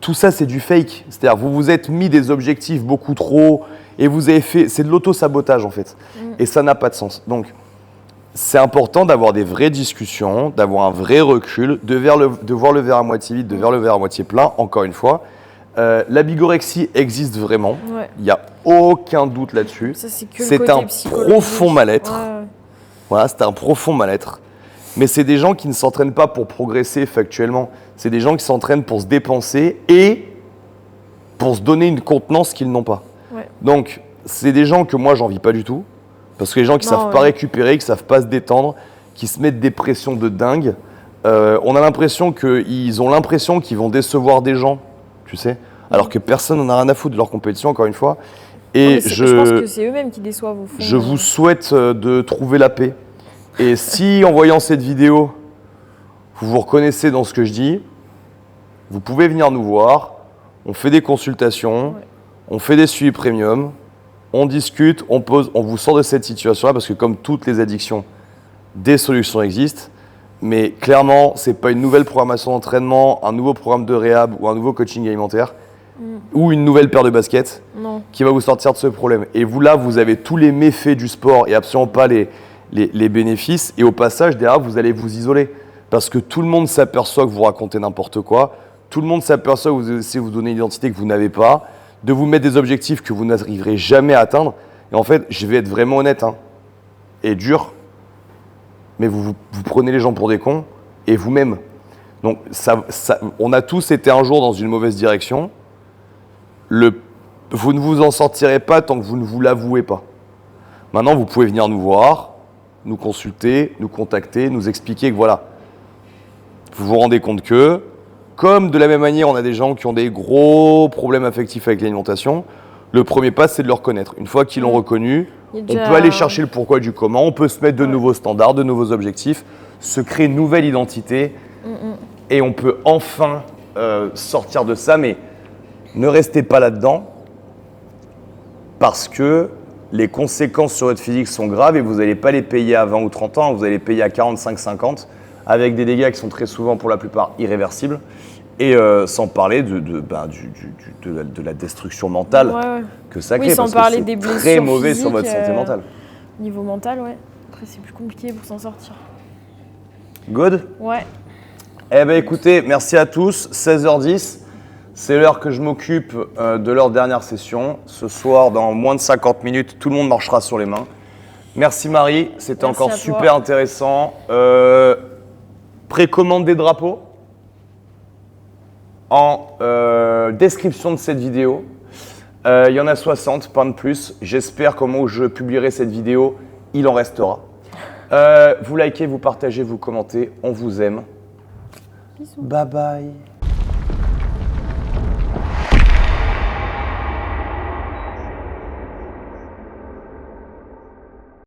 tout ça, c'est du fake. C'est-à-dire, vous vous êtes mis des objectifs beaucoup trop et vous avez fait... C'est de l'auto-sabotage, en fait. Et ça n'a pas de sens. Donc, c'est important d'avoir des vraies discussions, d'avoir un vrai recul, de voir le verre à moitié vide, de voir le verre à moitié plein, encore une fois. La bigorexie existe vraiment. Ouais. Il n'y a aucun doute là-dessus. Ça, c'est que le C'est côté un psychologique. profond mal-être. Ouais. Voilà, c'est un profond mal-être. Mais c'est des gens qui ne s'entraînent pas pour progresser factuellement. C'est des gens qui s'entraînent pour se dépenser et pour se donner une contenance qu'ils n'ont pas. Ouais. Donc, c'est des gens que moi, j'envie pas du tout. Parce que les gens qui ne savent pas récupérer, qui ne savent pas se détendre, qui se mettent des pressions de dingue, on a l'impression qu'ils ont l'impression qu'ils vont décevoir des gens, tu sais, alors que personne n'en a rien à foutre de leur compétition, encore une fois. Et je pense que c'est eux-mêmes qui déçoivent au fond. je vous souhaite de trouver la paix. Et si, en voyant cette vidéo, vous vous reconnaissez dans ce que je dis, vous pouvez venir nous voir. On fait des consultations, on fait des suivis premium, on discute, on pose, on vous sort de cette situation-là parce que comme toutes les addictions, des solutions existent. Mais clairement, ce n'est pas une nouvelle programmation d'entraînement, un nouveau programme de réhab ou un nouveau coaching alimentaire ou une nouvelle paire de baskets qui va vous sortir de ce problème. Et vous, là, vous avez tous les méfaits du sport et absolument pas les bénéfices. Et au passage, derrière, vous allez vous isoler. Parce que tout le monde s'aperçoit que vous racontez n'importe quoi. Tout le monde s'aperçoit que vous essayez de vous donner une identité que vous n'avez pas, de vous mettre des objectifs que vous n'arriverez jamais à atteindre. Et en fait, je vais être vraiment honnête et dur, mais vous prenez les gens pour des cons et vous-même. Donc, on a tous été un jour dans une mauvaise direction. Vous ne vous en sortirez pas tant que vous ne vous l'avouez pas. Maintenant, vous pouvez venir nous voir, nous consulter, nous contacter, nous expliquer que voilà, vous vous rendez compte que, comme de la même manière, on a des gens qui ont des gros problèmes affectifs avec l'alimentation, le premier pas, c'est de le reconnaître. Une fois qu'ils l'ont reconnu, on peut aller chercher le pourquoi du comment, on peut se mettre de nouveaux standards, de nouveaux objectifs, se créer une nouvelle identité et on peut enfin sortir de ça. Mais ne restez pas là-dedans parce que les conséquences sur votre physique sont graves et vous n'allez pas les payer à 20 ou 30 ans, vous allez les payer à 45-50 avec des dégâts qui sont très souvent pour la plupart irréversibles. Et sans parler de la destruction mentale que ça crée, oui, sans parce parler que des c'est blessures très mauvais physiques, sur votre santé mentale. Niveau mental, ouais. Après, c'est plus compliqué pour s'en sortir. Good ? Ouais. Eh bien, écoutez, merci à tous. 16h10, c'est l'heure que je m'occupe de leur dernière session. Ce soir, dans moins de 50 minutes, tout le monde marchera sur les mains. Merci Marie, c'était encore super intéressant. Précommande des drapeaux en description de cette vidéo. Il y en a 60, pas de plus. J'espère qu'au moment où je publierai cette vidéo, il en restera. Vous likez, vous partagez, vous commentez. On vous aime. Bisous. Bye bye.